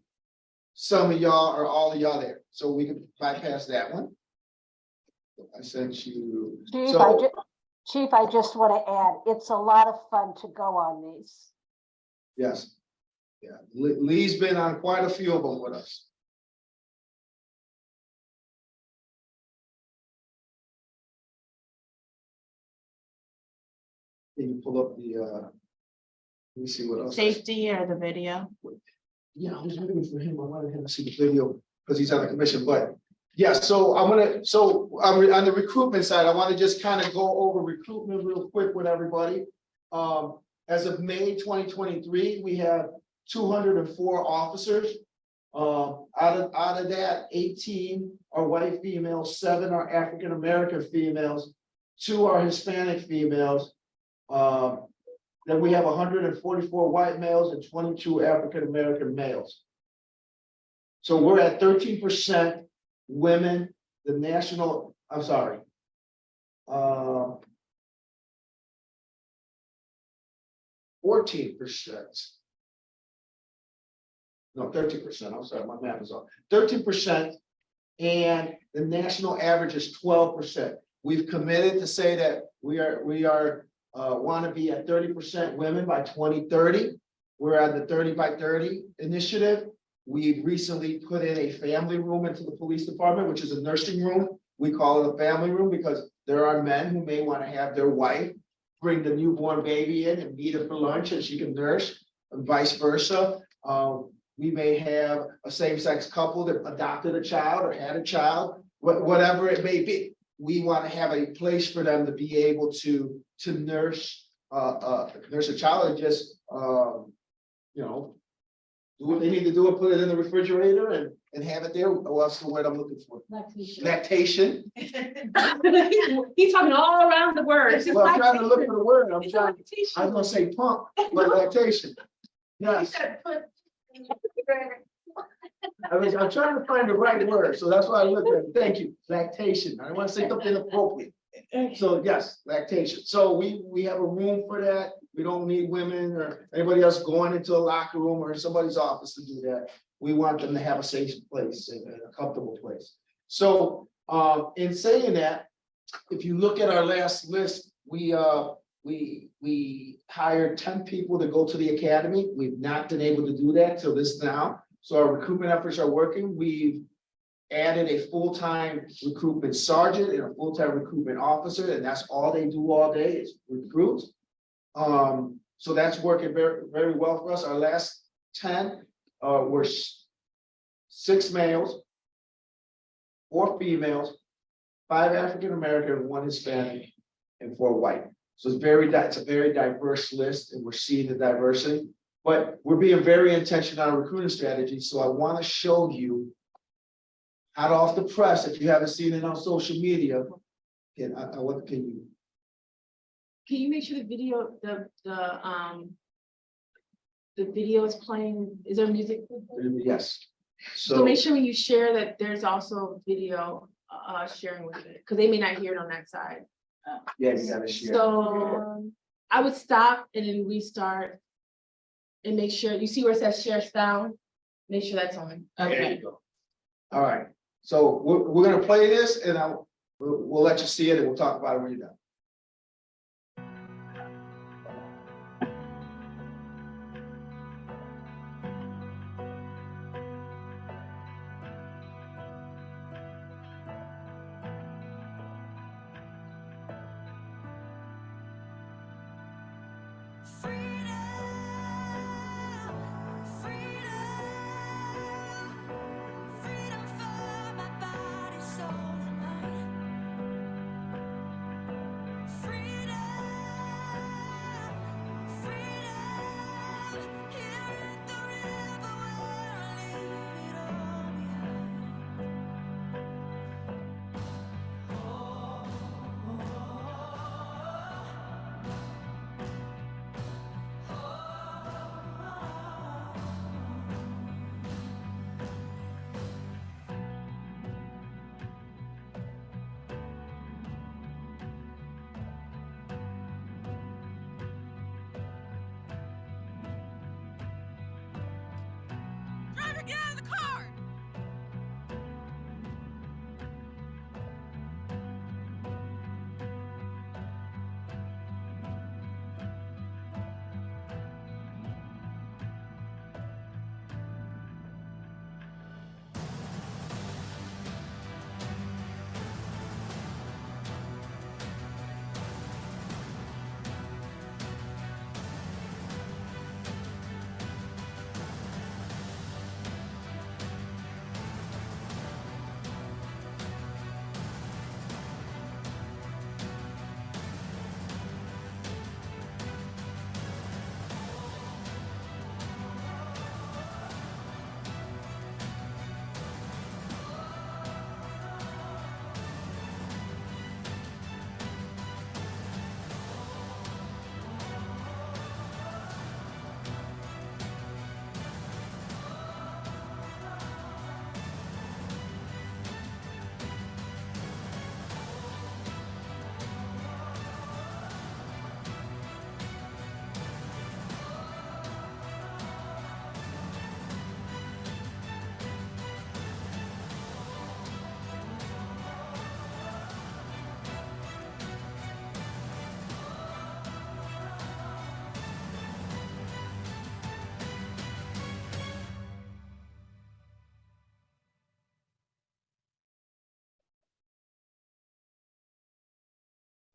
some of y'all or all of y'all there. So we can bypass that one. I sent you. Chief, I just want to add, it's a lot of fun to go on these. Yes. Yeah, Lee's been on quite a few of them with us. Can you pull up the, let me see what else. Safety or the video? Yeah, I was waiting for him. I wanted him to see the video. because he's on the commission, but yeah, so I'm on the recruitment side, I want to just kind of go over recruitment real quick with everybody. As of May 2023, we have 204 officers. Out of that, 18 are white females, 7 are African American females, 2 are Hispanic females. Then we have 144 white males and 22 African American males. So we're at 13% women, the national, I'm sorry. 14%. No, 13%, I'm sorry, my math is off. 13%, and the national average is 12%. We've committed to say that we want to be at 30% women by 2030. We're at the 30 by 30 initiative. We've recently put in a family room into the police department, which is a nursing room. We call it a family room because there are men who may want to have their wife bring the newborn baby in and meet her for lunch and she can nurse, and vice versa. We may have a same-sex couple that adopted a child or had a child, whatever it may be. We want to have a place for them to be able to nurse a child and just do what they need to do and put it in the refrigerator and have it there. What's the word I'm looking for? Lactation. He's talking all around the words. Well, I'm trying to look for the word. I was gonna say pump, but lactation. Yes. I'm trying to find the right word, so that's why I looked at it. Thank you. Lactation. I don't want to say something inappropriate. So yes, lactation. So we have a room for that. We don't need women or anybody else going into a locker room or somebody's office to do that. We want them to have a safe place and a comfortable place. So in saying that, if you look at our last list, we hired 10 people to go to the academy. We've not been able to do that till this now. So our recruitment efforts are working. We've added a full-time recruitment sergeant and a full-time recruitment officer, and that's all they do all day is recruit. So that's working very, very well for us. Our last 10 were 6 males, 4 females, 5 African American, 1 Hispanic, and 4 white. So it's a very diverse list, and we're seeing the diversity. But we're being very intentional on our recruiting strategy. So I want to show you hot off the press, if you haven't seen it on social media. What can you? Can you make sure the video, the video is playing? Is there music? Yes. So make sure when you share that there's also video sharing with it, because they may not hear it on that side. Yeah, you gotta share. So I would stop and then restart and make sure, you see where it says share sound? Make sure that's on. There you go. All right. So we're gonna play this and we'll let you see it and we'll talk about it when you're done.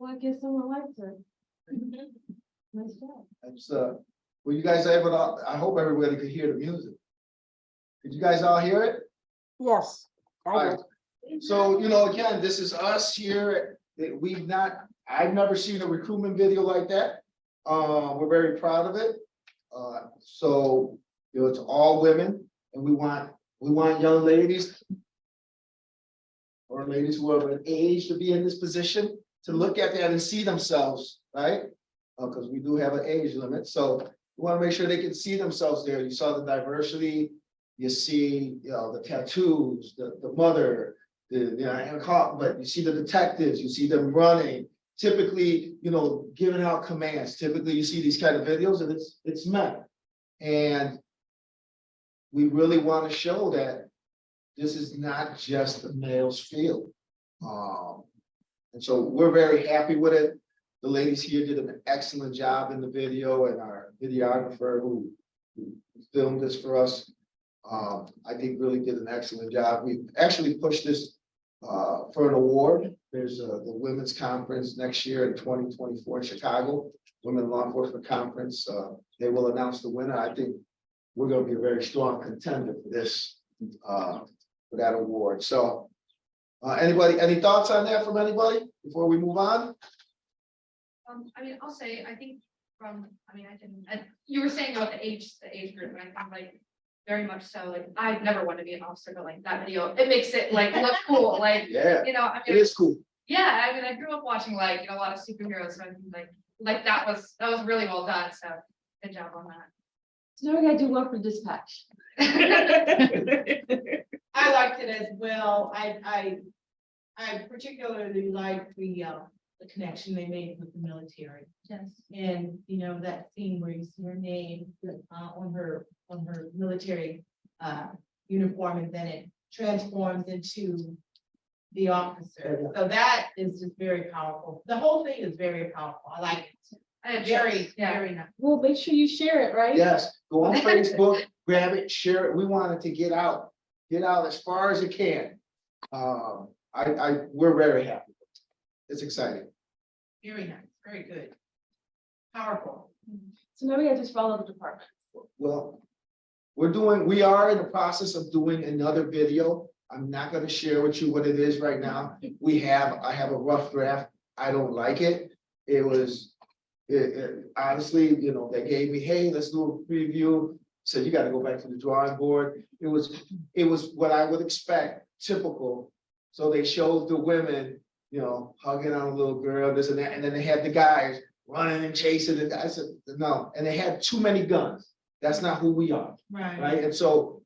Well, I guess someone likes her. Nice job. That's, were you guys able to, I hope everybody could hear the music. Did you guys all hear it? Yes, I did. So, you know, again, this is us here. I've never seen a recruitment video like that. We're very proud of it. So, you know, it's all women and we want young ladies or ladies who are of age to be in this position to look at that and see themselves, right? Because we do have an age limit. So we want to make sure they can see themselves there. You saw the diversity, you see, you know, the tattoos, the mother, but you see the detectives, you see them running, typically, you know, giving out commands. Typically, you see these kind of videos and it's men. And we really want to show that this is not just a male's field. And so we're very happy with it. The ladies here did an excellent job in the video, and our videographer who filmed this for us, I think really did an excellent job. We actually pushed this for an award. There's the Women's Conference next year in 2024 in Chicago, Women Law Enforcement Conference. They will announce the winner. I think we're going to be a very strong contender for this, for that award. So anybody, any thoughts on that from anybody before we move on? I mean, I'll say, I think you were saying about the age group, and I think like very much so, like, I'd never want to be an officer, but like that video, it makes it like look cool, like, Yeah, you know, I it mean, is cool. yeah, I mean, I grew up watching like, you know, a lot of superheroes, so I think like that was really well done, so good job on that. So now we gotta do one for dispatch. I liked it as well. I particularly liked the connection they made with the military. Yes. And, you know, that scene where you see her name on her military uniform, and then it transforms into the officer. So that is just very powerful. The whole thing is very powerful. I like it. Very nice. Well, make sure you share it, right? Yes, go on Facebook, grab it, share it. We want it to get out as far as it can. We're very happy. It's exciting. Very nice, very good. Powerful. So now we gotta just follow the department. Well, we are in the process of doing another video. I'm not gonna share with you what it is right now. I have a rough draft. I don't like it. Honestly, you know, they gave me, hey, let's do a preview. Said, you gotta go back to the drawing board. It was what I would expect, typical. So they showed the women, you know, hugging on a little girl, this and that, and then they had the guys running and chasing it. I said, no, and they had too many guns. That's not who we are, right? And so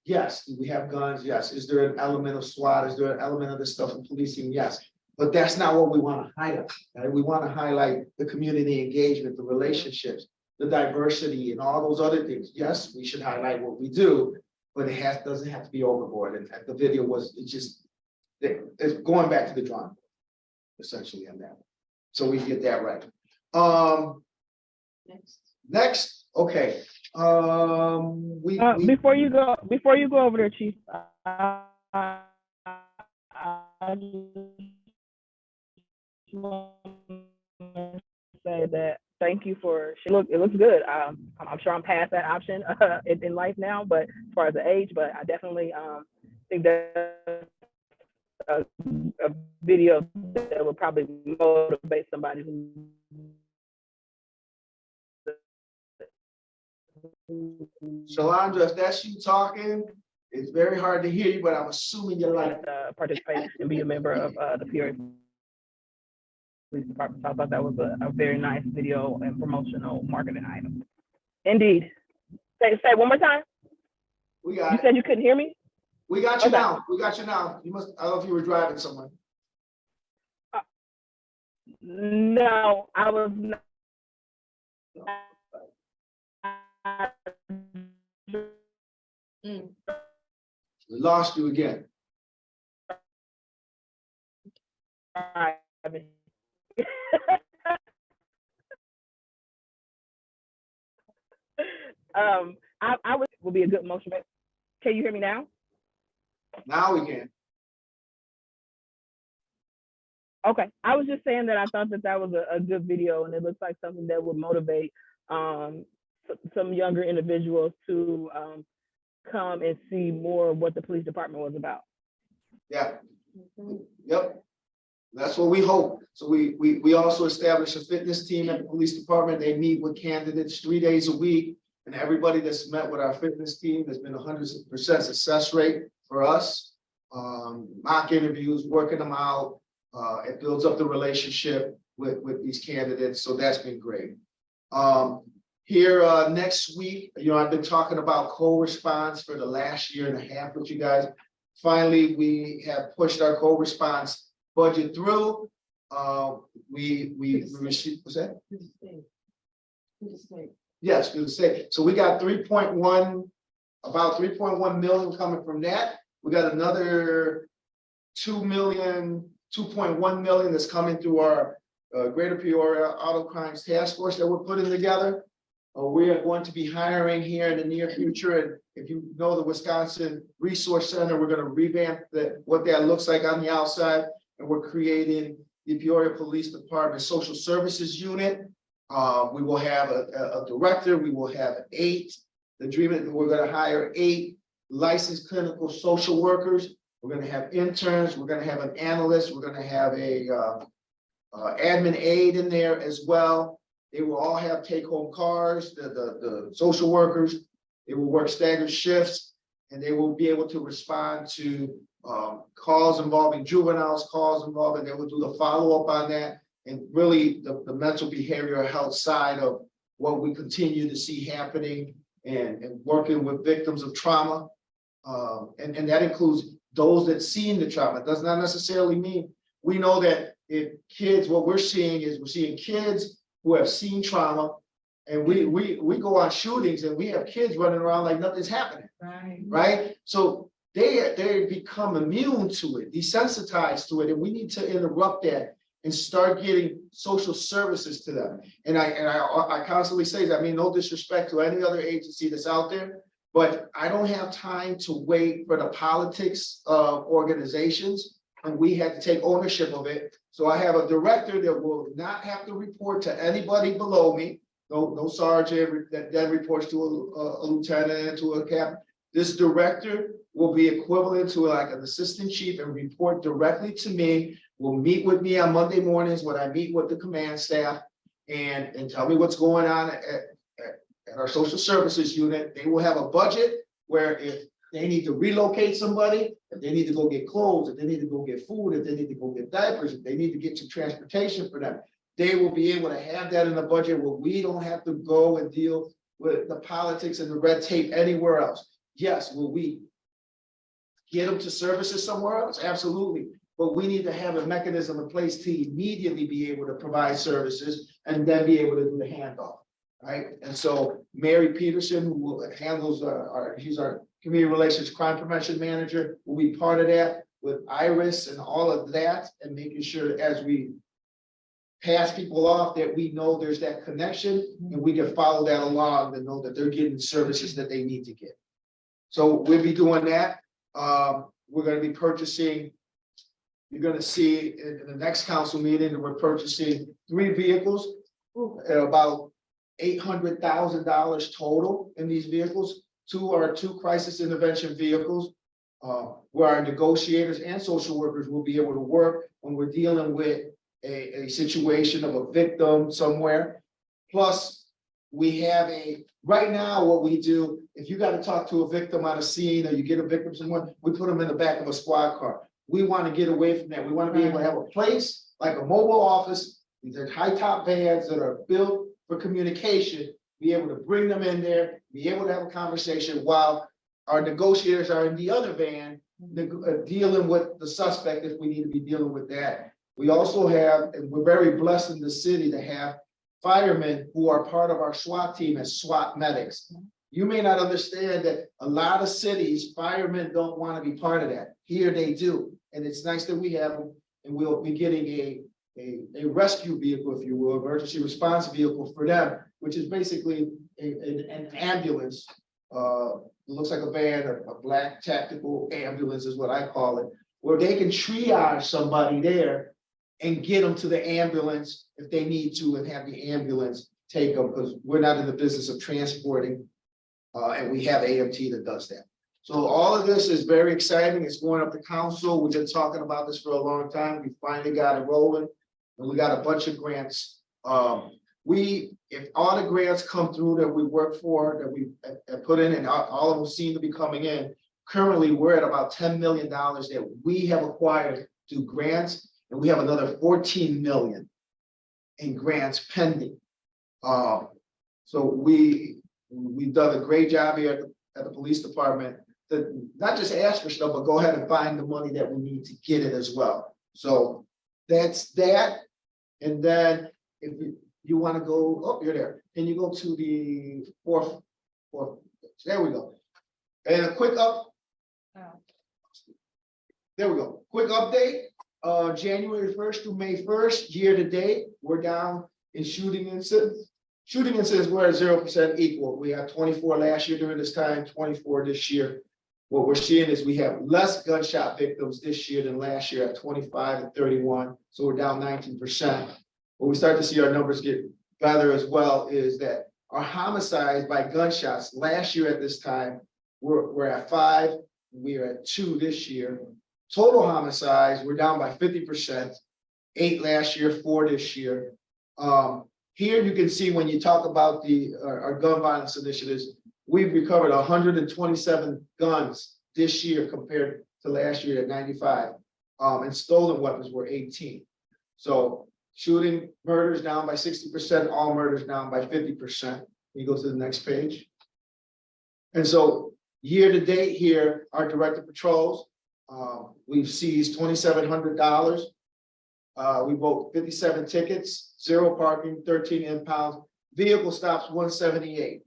yes, do we have guns? Yes. Is there an element of SWAT? Is there an element of this stuff in policing? Yes. But that's not what we want to highlight, right? We want to highlight the community engagement, the relationships, the diversity, and all those other things. Yes, we should highlight what we do, but it doesn't have to be overboard. And the video it's going back to the drawing board, essentially, on that. So we get that right. Next, okay. Before you go over there, Chief, I just want to say that thank you for. It looks good. I'm sure I'm past that option in life now, but as far as the age, but I definitely think that a video that would probably motivate somebody who. Shalondra, if that's you talking, it's very hard to hear you, but I'm assuming you're like participate and be a member of the Peoria Police Department. So I thought that was a very nice video and promotional marketing item. Indeed. Say it one more time. We got You said you couldn't hear me? We got you Okay. now. We got you now. You must, I don't know if you were driving somewhere. No, I was not. We lost you again. I would be a good motion. Can you hear me now? Now we can. Okay, I was just saying that I thought that was a good video, and it looks like something that would motivate some younger individuals to come and see more of what the police department was about. Yeah. Yep. That's what we hope. So we also established a fitness team at the police department. They meet with candidates 3 days a week. And everybody that's met with our fitness team has been 100% success rate for us. Mock interviews, working them out. It builds up the relationship with these candidates. So that's been great. Here next week, I've been talking about co-response for the last year and a half with you guys. Finally, we have pushed our co-response budget through. We received, what's that? Yes, through the state. So we got about 3.1 million coming from that. We got another 2.1 million that's coming through our Greater Peoria Auto Crimes Task Force that we're putting together. We are going to be hiring here in the near future. And if you know the Wisconsin Resource Center, we're going to revamp what that looks like on the outside. And we're creating the Peoria Police Department Social Services Unit. We will have a director. We will have 8. The dream is we're going to hire 8 licensed clinical social workers. We're going to have interns. We're going to have an analyst. We're going to have a admin aide in there as well. They will all have take-home cars, the social workers. They will work staggered shifts, and they will be able to respond to calls involving juveniles, they will do the follow-up on that, and really the mental behavioral health side of what we continue to see happening and working with victims of trauma. And that includes those that seen the trauma. It does not necessarily mean, we know that if kids, what we're seeing is we're seeing kids who have seen trauma, and we go on shootings and we have kids running around like nothing's happening. Right? So they become immune to it, desensitized to it, and we need to interrupt that and start getting social services to them. And I constantly say that, I mean, no disrespect to any other agency that's out there, but I don't have time to wait for the politics of organizations, and we had to take ownership of it. So I have a director that will not have to report to anybody below me. No sergeant that reports to a lieutenant, to a captain. This director will be equivalent to like an assistant chief and report directly to me. Will meet with me on Monday mornings when I meet with the command staff and tell me what's going on at our social services unit. They will have a budget where if they need to relocate somebody, if they need to go get clothes, if they need to go get food, if they need to go get diapers, if they need to get some transportation for them, they will be able to have that in the budget where we don't have to go and deal with the politics and the red tape anywhere else. Yes, will we get them to services somewhere else? Absolutely. But we need to have a mechanism in place to immediately be able to provide services and then be able to do the handoff, right? And so Mary Peterson, who handles she's our community relations crime prevention manager, will be part of that with Iris and all of that, and making sure that as we pass people off that we know there's that connection and we can follow that along and know that they're getting services that they need to get. So we'll be doing that. We're going to be purchasing, you're going to see in the next council meeting that we're purchasing 3 vehicles at about $800,000 total in these vehicles. 2 are 2 crisis intervention vehicles where our negotiators and social workers will be able to work when we're dealing with a situation of a victim somewhere. Plus, we have right now what we do, if you got to talk to a victim on a scene or you get a victim somewhere, we put them in the back of a squad car. We want to get away from that. We want to be able to have a place like a mobile office. These are high top vans that are built for communication, be able to bring them in there, be able to have a conversation while our negotiators are in the other van dealing with the suspect if we need to be dealing with that. We also have, and we're very blessed in the city to have firemen who are part of our SWAT team as SWAT medics. You may not understand that a lot of cities, firemen don't want to be part of that. Here they do. And it's nice that we have them, and we'll be getting a rescue vehicle, if you will, emergency response vehicle for them, which is basically an ambulance. It looks like a van, a black tactical ambulance is what I call it, where they can triage somebody there and get them to the ambulance if they need to and have the ambulance take them, because we're not in the business of transporting. And we have AMT that does that. So all of this is very exciting. It's going up to council. We've been talking about this for a long time. We finally got it rolling. And we got a bunch of grants. If all the grants come through that we work for, that we have put in, and all of them seem to be coming in, currently we're at about $10 million that we have acquired through grants, and we have another 14 million in grants pending. So we've done a great job here at the police department to not just ask for stuff, but go ahead and find the money that we need to get it as well. So that's that. And then if you want to go, oh, you're there. Can you go to the fourth? There we go. And a quick there we go. Quick update. January 1st through May 1st, year to date, we're down in shooting incidents. Shooting incidents, we're at 0% equal. We had 24 last year during this time, 24 this year. What we're seeing is we have less gunshot victims this year than last year at 25 and 31. So we're down 19%. What we start to see our numbers get better as well is that our homicides by gunshots last year at this time, we're at 5, we're at 2 this year. Total homicides, we're down by 50%, 8 last year, 4 this year. Here you can see when you talk about our gun violence initiatives, we've recovered 127 guns this year compared to last year at 95. And stolen weapons were 18. So shooting murders down by 60%, all murders down by 50%. You go to the next page. And so year to date here, our directed patrols, we've seized $2,700. We wrote 57 tickets, 0 parking, 13 impounds, vehicle stops 178.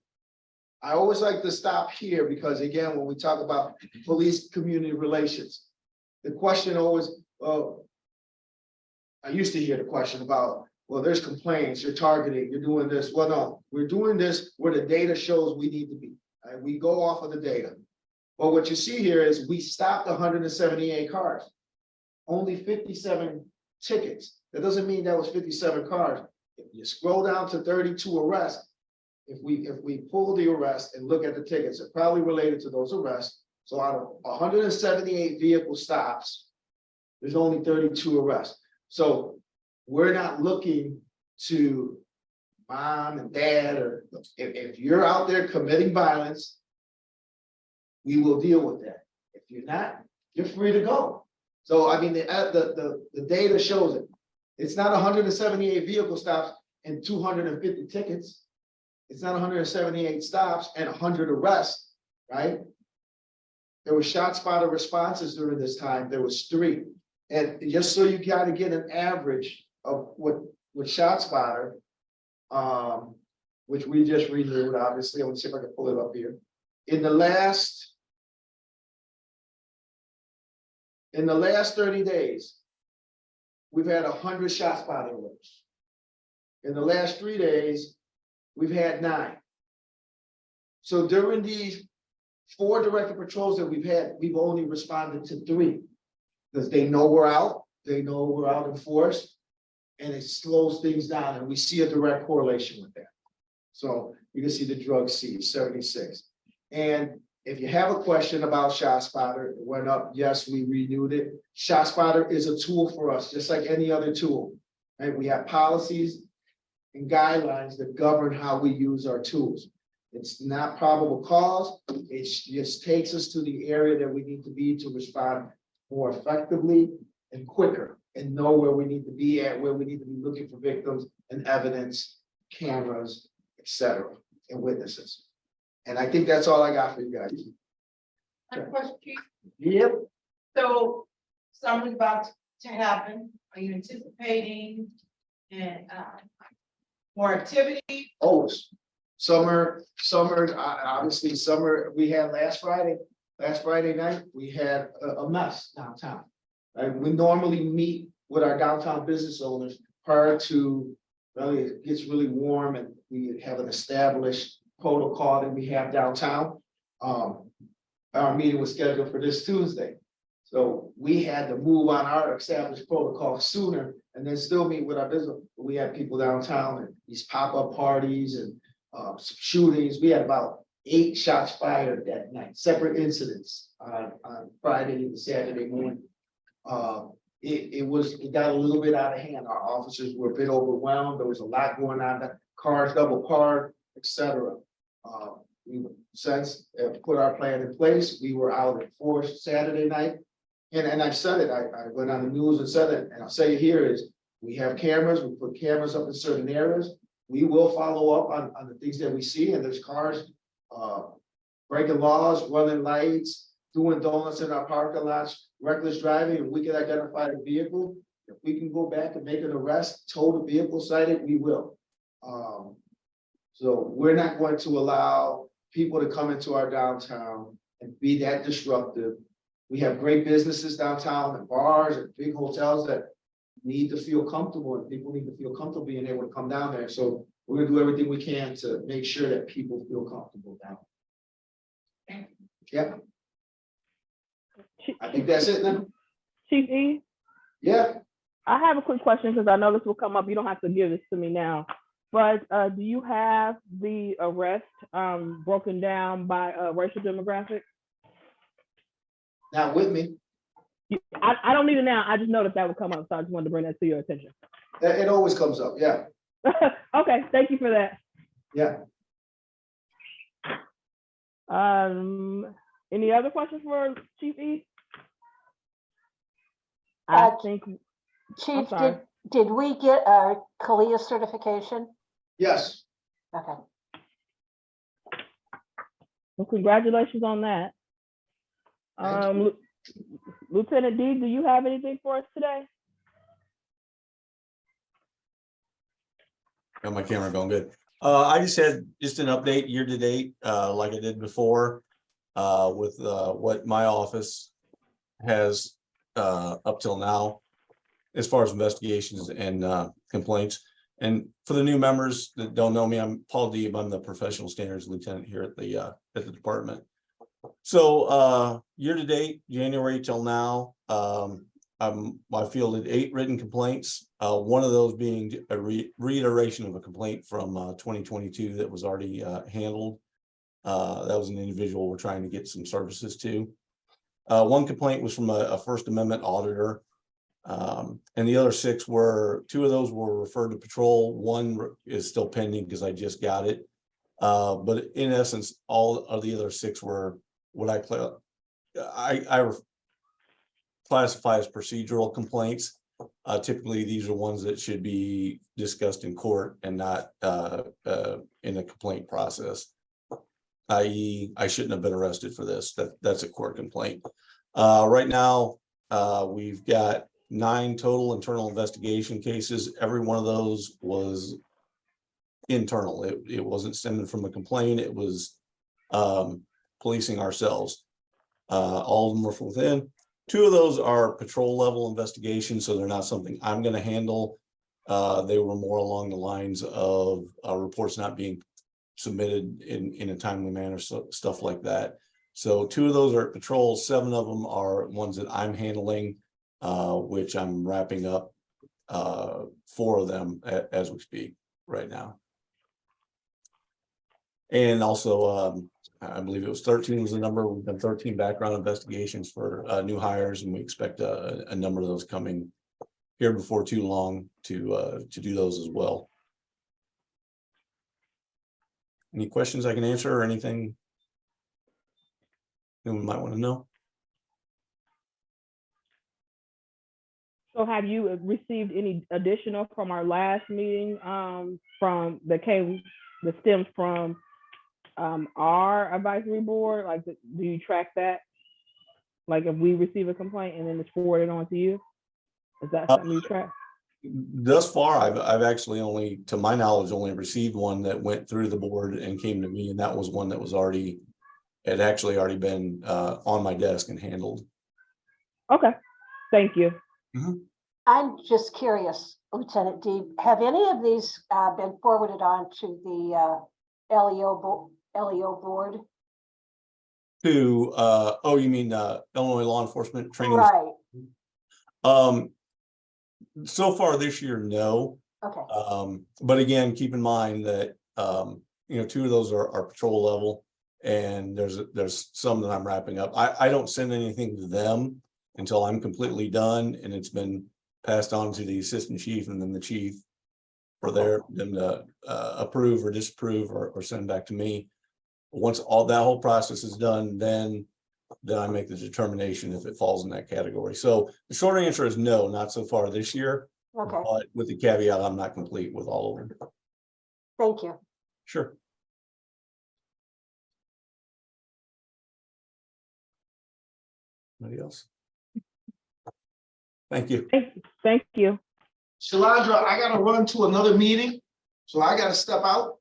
I always like to stop here because again, when we talk about police community relations, the question always, I used to hear the question about, well, there's complaints, you're targeting, you're doing this. Well, no, we're doing this where the data shows we need to be. Right? We go off of the data. But what you see here is we stopped 178 cars, only 57 tickets. That doesn't mean that was 57 cars. If you scroll down to 32 arrests, if we pull the arrest and look at the tickets, they're probably related to those arrests. So out of 178 vehicle stops, there's only 32 arrests. So we're not looking to mom and dad, or if you're out there committing violence, we will deal with that. If you're not, you're free to go. So I mean, the data shows it. It's not 178 vehicle stops and 250 tickets. It's not 178 stops and 100 arrests, right? There were ShotSpotter responses during this time. There was 3. And just so you got to get an average of what ShotSpotter, which we just renewed, obviously. I'm gonna see if I can pull it up here. In the last 30 days, we've had 100 ShotSpotter alerts. In the last 3 days, we've had 9. So during these 4 directed patrols that we've had, we've only responded to 3 because they know we're out. They know we're out in force, and it slows things down. And we see a direct correlation with that. So you can see the drug seized 76. And if you have a question about ShotSpotter, it went up. Yes, we renewed it. ShotSpotter is a tool for us, just like any other tool. Right? We have policies and guidelines that govern how we use our tools. It's not probable cause. It just takes us to the area that we need to be to respond more effectively and quicker, and know where we need to be at, where we need to be looking for victims and evidence, cameras, etc., and witnesses. And I think that's all I got for you guys. A question, Chief. Yep. So summer's about to happen. Are you anticipating and more activity? Oh, summer, obviously summer, we had last Friday night, we had a mess downtown. We normally meet with our downtown business owners prior to, really, it gets really warm and we have an established protocol that we have downtown. Our meeting was scheduled for this Tuesday. So we had to move on our established protocol sooner and then still meet with our business. We had people downtown and these pop-up parties and shootings. We had about 8 shots fired that night, separate incidents on Friday and Saturday morning. It got a little bit out of hand. Our officers were a bit overwhelmed. There was a lot going on, the cars double parked, etc. We since put our plan in place. We were out in force Saturday night. And I've said it, I went on the news and said it, and I'll say it here is, we have cameras, we put cameras up in certain areas. We will follow up on the things that we see, and there's cars breaking laws, running lights, doing donuts in our parking lots, reckless driving, and we can identify the vehicle. If we can go back and make an arrest, tow the vehicle cited, we will. So we're not going to allow people to come into our downtown and be that disruptive. We have great businesses downtown and bars and big hotels that need to feel comfortable, and people need to feel comfortable being able to come down there. So we're gonna do everything we can to make sure that people feel comfortable down. Yeah, I think that's it then. Chief E, Yeah, I have a quick question because I know this will come up. You don't have to give this to me now. But do you have the arrest broken down by racial demographic? not with me. I don't need it now. I just noticed that would come up, so I just wanted to bring that to your attention. It always comes up, yeah, Okay, thank you for that. yeah. Any other questions for Chief E? Uh, I think, Chief, sorry. did we get our CALIA certification? Yes, Okay. well, congratulations on that. Thank Lieutenant D, do you have anything for us today? Got my camera going good. I just had an update year to date, like I did before, with what my office has up till now, as far as investigations and complaints. And for the new members that don't know me, I'm Paul Deeb. I'm the professional standards lieutenant here at the department. So year to date, January till now, I fielded 8 written complaints. One of those being a reiteration of a complaint from 2022 that was already handled. That was an individual we're trying to get some services to. One complaint was from a First Amendment auditor. And the other 6 2 of those were referred to patrol. One is still pending because I just got it. But in essence, all of the other 6 were what I classify as procedural complaints. Typically, these are ones that should be discussed in court and not in a complaint process. I.e., I shouldn't have been arrested for this. That's a court complaint. Right now, we've got 9 total internal investigation cases. Every one of those was internal. It wasn't stemming from a complaint. It was policing ourselves. All of them were from within. 2 of those are patrol level investigations, so they're not something I'm going to handle. They were more along the lines of reports not being submitted in a timely manner, so stuff like that. So 2 of those are patrol. 7 of them are ones that I'm handling, which I'm wrapping up 4 of them as we speak right now. And also, I believe it was 13 was the number. We've done 13 background investigations for new hires, and we expect a number of those coming here before too long to do those as well. Any questions I can answer or anything we might want to know? So have you received any additional from our last meeting from that stems from our advisory board? Like, do you track that? Like, if we receive a complaint and then it's forwarded on to you, is that something you track? Thus far, I've actually only, to my knowledge, only received one that went through the board and came to me, and that was one that was had actually already been on my desk and handled. Okay, thank you. I'm just curious, Lieutenant Deeb, have any of these been forwarded on to the LEO board? To, oh, you mean, Illinois law enforcement training? Right, So far this year, no. okay, But again, keep in mind that, you know, 2 of those are patrol level. And there's some that I'm wrapping up. I don't send anything to them until I'm completely done and it's been passed on to the assistant chief and then the chief for them to approve or disapprove or send back to me. Once all that whole process is done, then I make the determination if it falls in that category. So the short answer is no, not so far this year, okay, but with the caveat, I'm not complete with all of them. thank you. Sure. Anybody else? Thank you. Thank you. Shalandra, I gotta run to another meeting, so I gotta step out.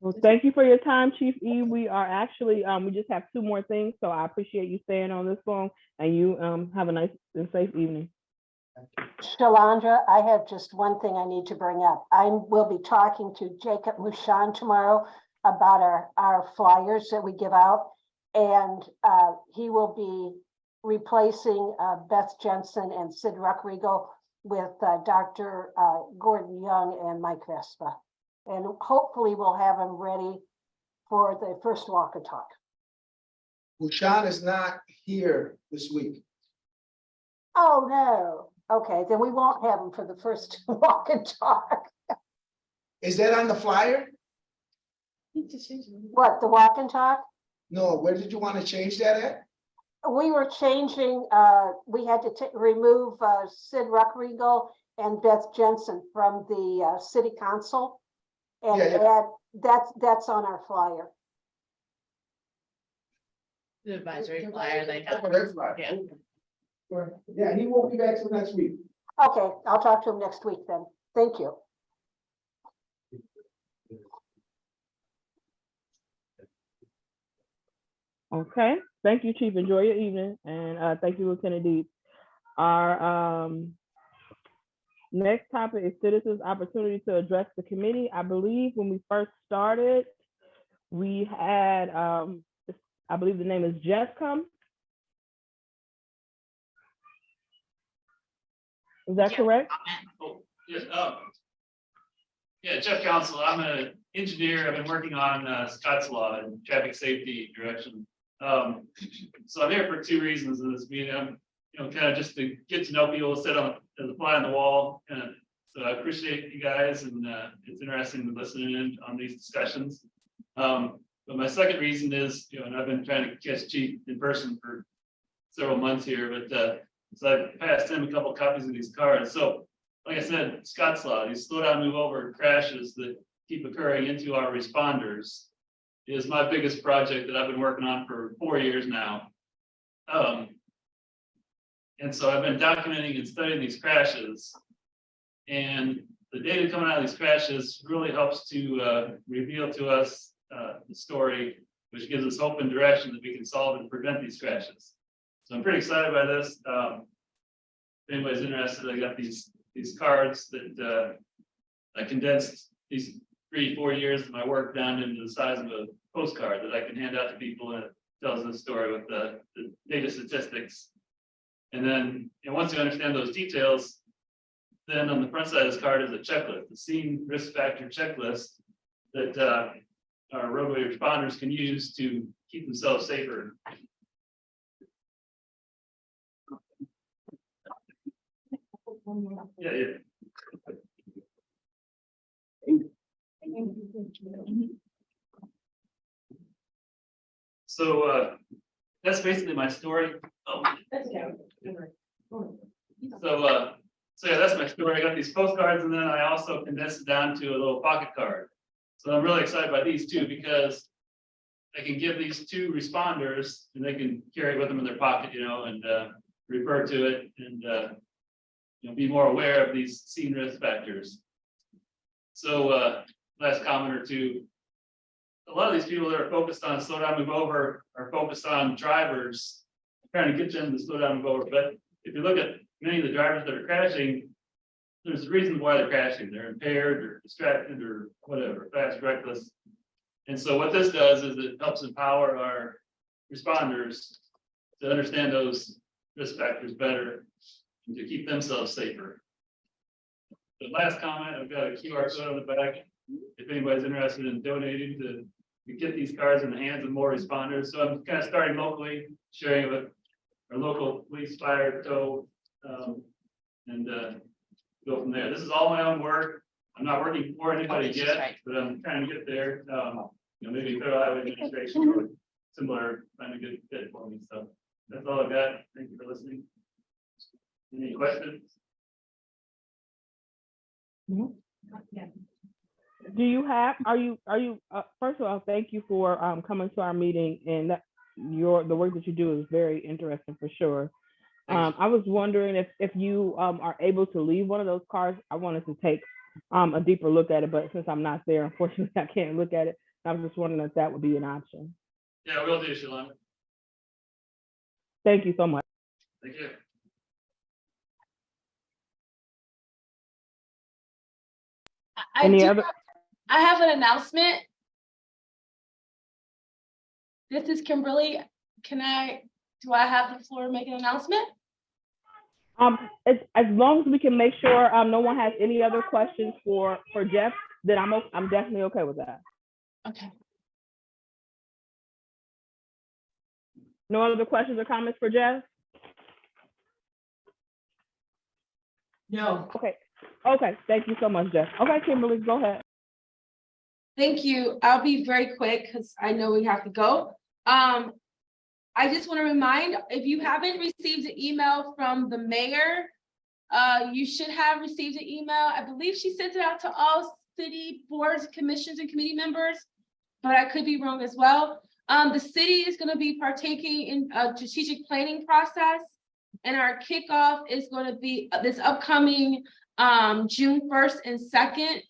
Well, thank you for your time, Chief E. We are actually, we just have 2 more things, so I appreciate you staying on this phone, and you have a nice and safe evening. Shalandra, I have just one thing I need to bring up. I will be talking to Jacob Mushan tomorrow about our flyers that we give out. And he will be replacing Beth Jensen and Sid Ruckriegel with Dr. Gordon Young and Mike Vespa. And hopefully we'll have him ready for the first walk and talk. Mushan is not here this week. Oh, no. Okay, then we won't have him for the first walk and talk. Is that on the flyer? What, the walk and talk? No, where did you want to change that at? We were changing, we had to remove Sid Ruckriegel and Beth Jensen from the city council. And Yeah. add, that's on our flyer. The advisory flyer they have. Oh, that's right. Yeah. Yeah, he won't be back till next week. Okay, I'll talk to him next week then. Thank you. Okay, thank you, Chief. Enjoy your evening, and thank you, Lieutenant Deeds. Our next topic is citizens' opportunity to address the committee. I believe when we first started, we had, I believe the name is Jess come. Is that correct? Oh, yes, yeah, Jeff Council, I'm an engineer. I've been working on Scott's Law and traffic safety direction. So I'm here for 2 reasons in this meeting. I'm, kind of just to get to know people, sit on as a fly on the wall. So I appreciate you guys, and it's interesting to listen in on these discussions. But my second reason is, and I've been trying to catch Chief in person for several months here, but so I passed him a couple copies of these cards. So, like I said, Scott's Law, these slow down, move over crashes that keep occurring into our responders is my biggest project that I've been working on for 4 years now. And so I've been documenting and studying these crashes. And the data coming out of these crashes really helps to reveal to us the story, which gives us hope and direction that we can solve and prevent these crashes. So I'm pretty excited by this. If anybody's interested, I got these cards that I condensed these 3-4 years of my work down into the size of a postcard that I can hand out to people, and it tells the story with the data statistics. And then, once you understand those details, then on the front side of this card is a checklist, the scene risk factor checklist that our roadway responders can use to keep themselves safer. Yeah. So that's basically my story. Oh. So yeah, that's my story. I got these postcards, and then I also condensed it down to a little pocket card. So I'm really excited by these 2 because I can give these 2 responders, and they can carry it with them in their pocket, and refer to it, and be more aware of these scene risk factors. So last comment or 2. A lot of these people that are focused on slow down, move over are focused on drivers, trying to get them to slow down, move over. But if you look at many of the drivers that are crashing, there's a reason why they're crashing. They're impaired or distracted or whatever, fast, reckless. And so what this does is it helps empower our responders to understand those risk factors better and to keep themselves safer. The last comment, I've got a QR code on the back. If anybody's interested in donating to get these cards in the hands of more responders. So I'm kind of starting locally, sharing with our local police, fire, tow, and go from there. This is all my own work. I'm not working for anybody yet, but I'm trying to get there. Maybe Federal Highway Administration or similar, trying to get fit for me. So that's all I've got. Thank you for listening. Any questions? Do you have, are you, first of all, thank you for coming to our meeting, and that the work that you do is very interesting for sure. I was wondering if you are able to leave one of those cards. I wanted to take a deeper look at it, but since I'm not there, unfortunately, I can't look at it. I was just wondering if that would be an option. Yeah, we'll do, Shalana. Thank you so much. Thank you. I have an announcement. This is Kimberly. Do I have the floor to make an announcement? As long as we can make sure no one has any other questions for Jeff, then I'm definitely okay with that. Okay. No other questions or comments for Jeff? No. Okay, thank you so much, Jeff. Okay, Kimberly, go ahead. Thank you. I'll be very quick because I know we have to go. I just want to remind, if you haven't received an email from the mayor, you should have received an email. I believe she sent it out to all city boards, commissions, and committee members, but I could be wrong as well. The city is going to be partaking in a strategic planning process, and our kickoff is going to be this upcoming June 1st and 2nd.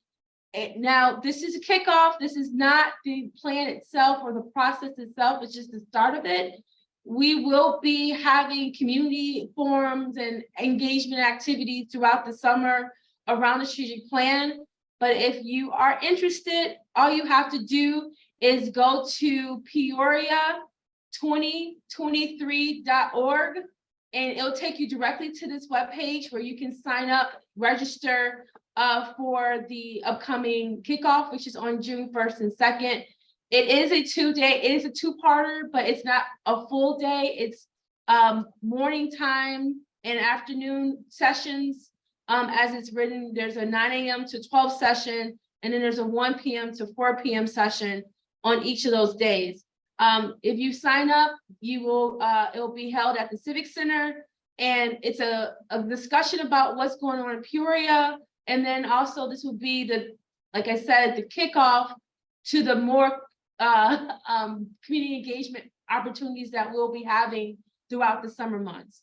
Now, this is a kickoff. This is not the plan itself or the process itself. It's just the start of it. We will be having community forums and engagement activities throughout the summer around the strategic plan. But if you are interested, all you have to do is go to peoria2023.org, and it'll take you directly to this webpage where you can sign up, register for the upcoming kickoff, which is on June 1st and 2nd. It is a 2-day, it is a two-parter, but it's not a full day. It's morning time and afternoon sessions. As it's written, there's a 9 a.m. to 12 session, and then there's a 1 p.m. to 4 p.m. session on each of those days. If you sign up, you will, it'll be held at the Civic Center, and it's a discussion about what's going on in Peoria. And then also this will be like I said, the kickoff to the more community engagement opportunities that we'll be having throughout the summer months.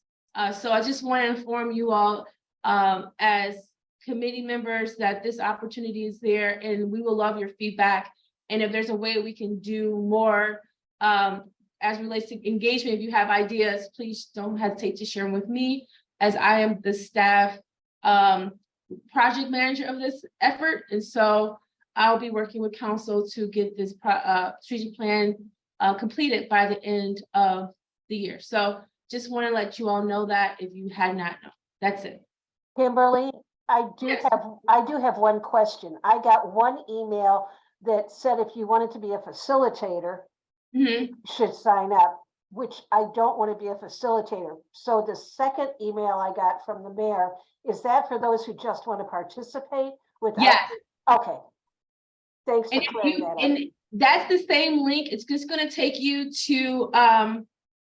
So I just want to inform you all as committee members that this opportunity is there, and we will love your feedback. And if there's a way we can do more as relates to engagement, if you have ideas, please don't hesitate to share them with me, as I am the staff project manager of this effort. And so I'll be working with council to get this strategic plan completed by the end of the year. So just want to let you all know that if you had not known. That's it. Kimberly, I do Yes. have one question. I got one email that said if you wanted to be a facilitator, Mhm. you should sign up, which I don't want to be a facilitator. So the second email I got from the mayor, is that for those who just want to participate without? Yes. Okay. Thanks for And, clearing that up. and that's the same link. It's just going to take you to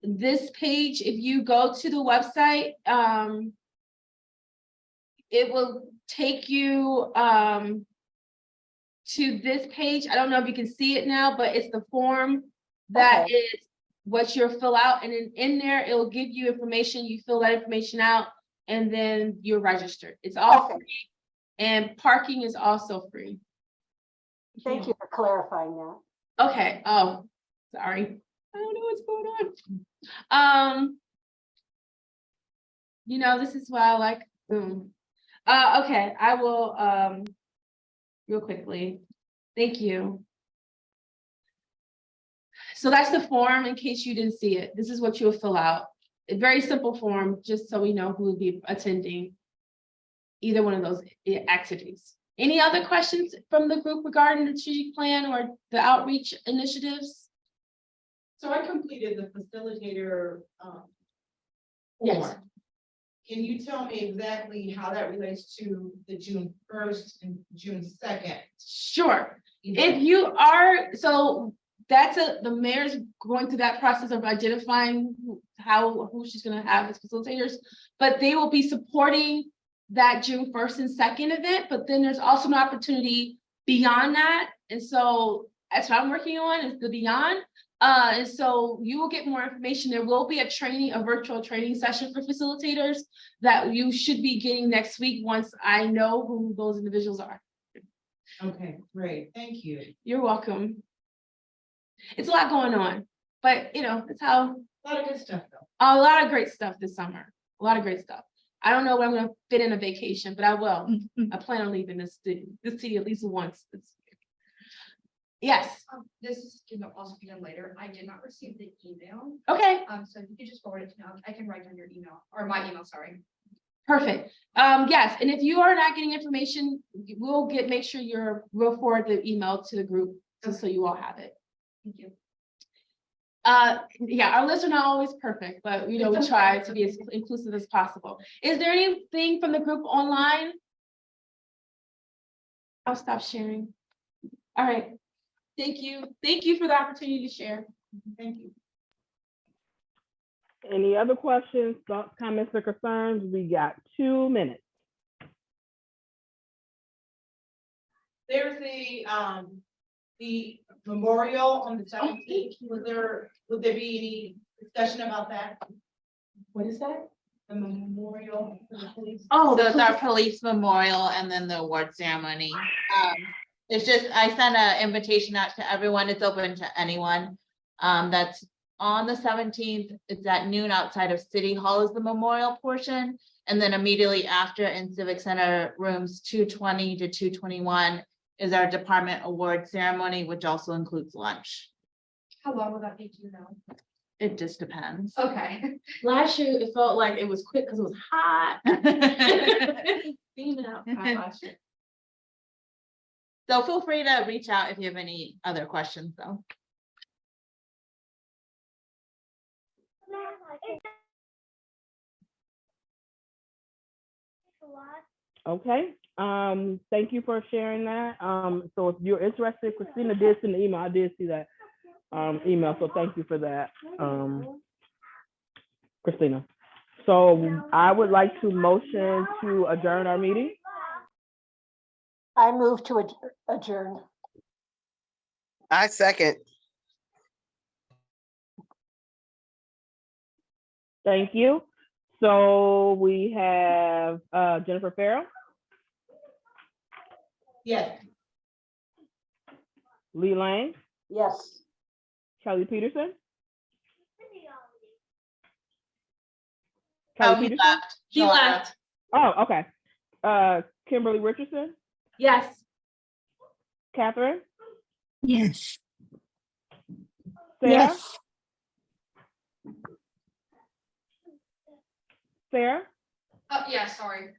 this page. If you go to the website, it will take you to this page. I don't know if you can see it now, but it's the form that Okay. is what you'll fill out. And then in there, it will give you information. You fill that information out, and then you're registered. It's all Okay. free, and parking is also free. Thank you for clarifying that. Okay, oh, sorry. I don't know what's going on. This is why I like, okay, I will, real quickly. Thank you. So that's the form in case you didn't see it. This is what you'll fill out. A very simple form, just so we know who will be attending either one of those activities. Any other questions from the group regarding the strategic plan or the outreach initiatives? So I completed the facilitator, Yes. form. Can you tell me exactly how that relates to the June 1st and June 2nd? Sure. If you are, so that's the mayor's going through that process of identifying who she's gonna have as facilitators, but they will be supporting that June 1st and 2nd event, but then there's also an opportunity beyond that. And so that's what I'm working on, is the beyond. And so you will get more information. There will be a virtual training session for facilitators that you should be getting next week once I know who those individuals are. Okay, great, thank you. You're welcome. It's a lot going on, but it's how, A lot of good stuff though. a lot of great stuff this summer, a lot of great stuff. I don't know when I'm gonna fit in a vacation, but I will. I plan on leaving this city at least once. Yes, This is gonna also be done later. I did not receive the email. okay, So if you could just forward it to me, I can write down your email or my email, sorry. perfect. Yes, and if you are not getting information, make sure we'll forward the email to the group, just so you all have it. Thank you. Yeah, our lists are not always perfect, but we try to be as inclusive as possible. Is there anything from the group online? I'll stop sharing. All right. Thank you. Thank you for the opportunity to share. Thank you. Any other questions, thoughts, comments, or concerns? We got 2 minutes. There's the memorial on the 17th. Would there be any discussion about that? What is that? The memorial for the police? Oh, So it's our police memorial and then the award ceremony. It's just, I sent an invitation out to everyone. It's open to anyone. That's on the 17th. It's at noon outside of City Hall is the memorial portion. And then immediately after in Civic Center rooms 220 to 221 is our department award ceremony, which also includes lunch. How long will that be, do you know? It just depends. Okay. last year it felt like it was quick because it was hot. Beaming outside last year. So feel free to reach out if you have any other questions though. Okay, thank you for sharing that. So if you're interested, Christina did send the email. I did see that email, so thank you for that, Christina. So I would like to motion to adjourn our meeting. I move to adjourn. I second. Thank you. So we have Jennifer Farrell, Yes. Lee Lang, Yes. Kelly Peterson. Oh, Kelly he Peterson? left. He left. Oh, okay. Kimberly Richardson, Yes. Catherine, Yes. Sarah, Yes. Sarah. Oh, yeah, sorry.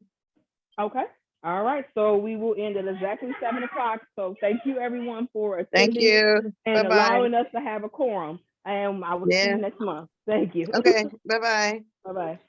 Okay. All right. So we will end at exactly 7 o'clock. So thank you everyone for Thank attending you. and Bye-bye. allowing us to have a quorum. And I will see Yeah. you next month. Thank you. Okay, bye-bye. Bye-bye.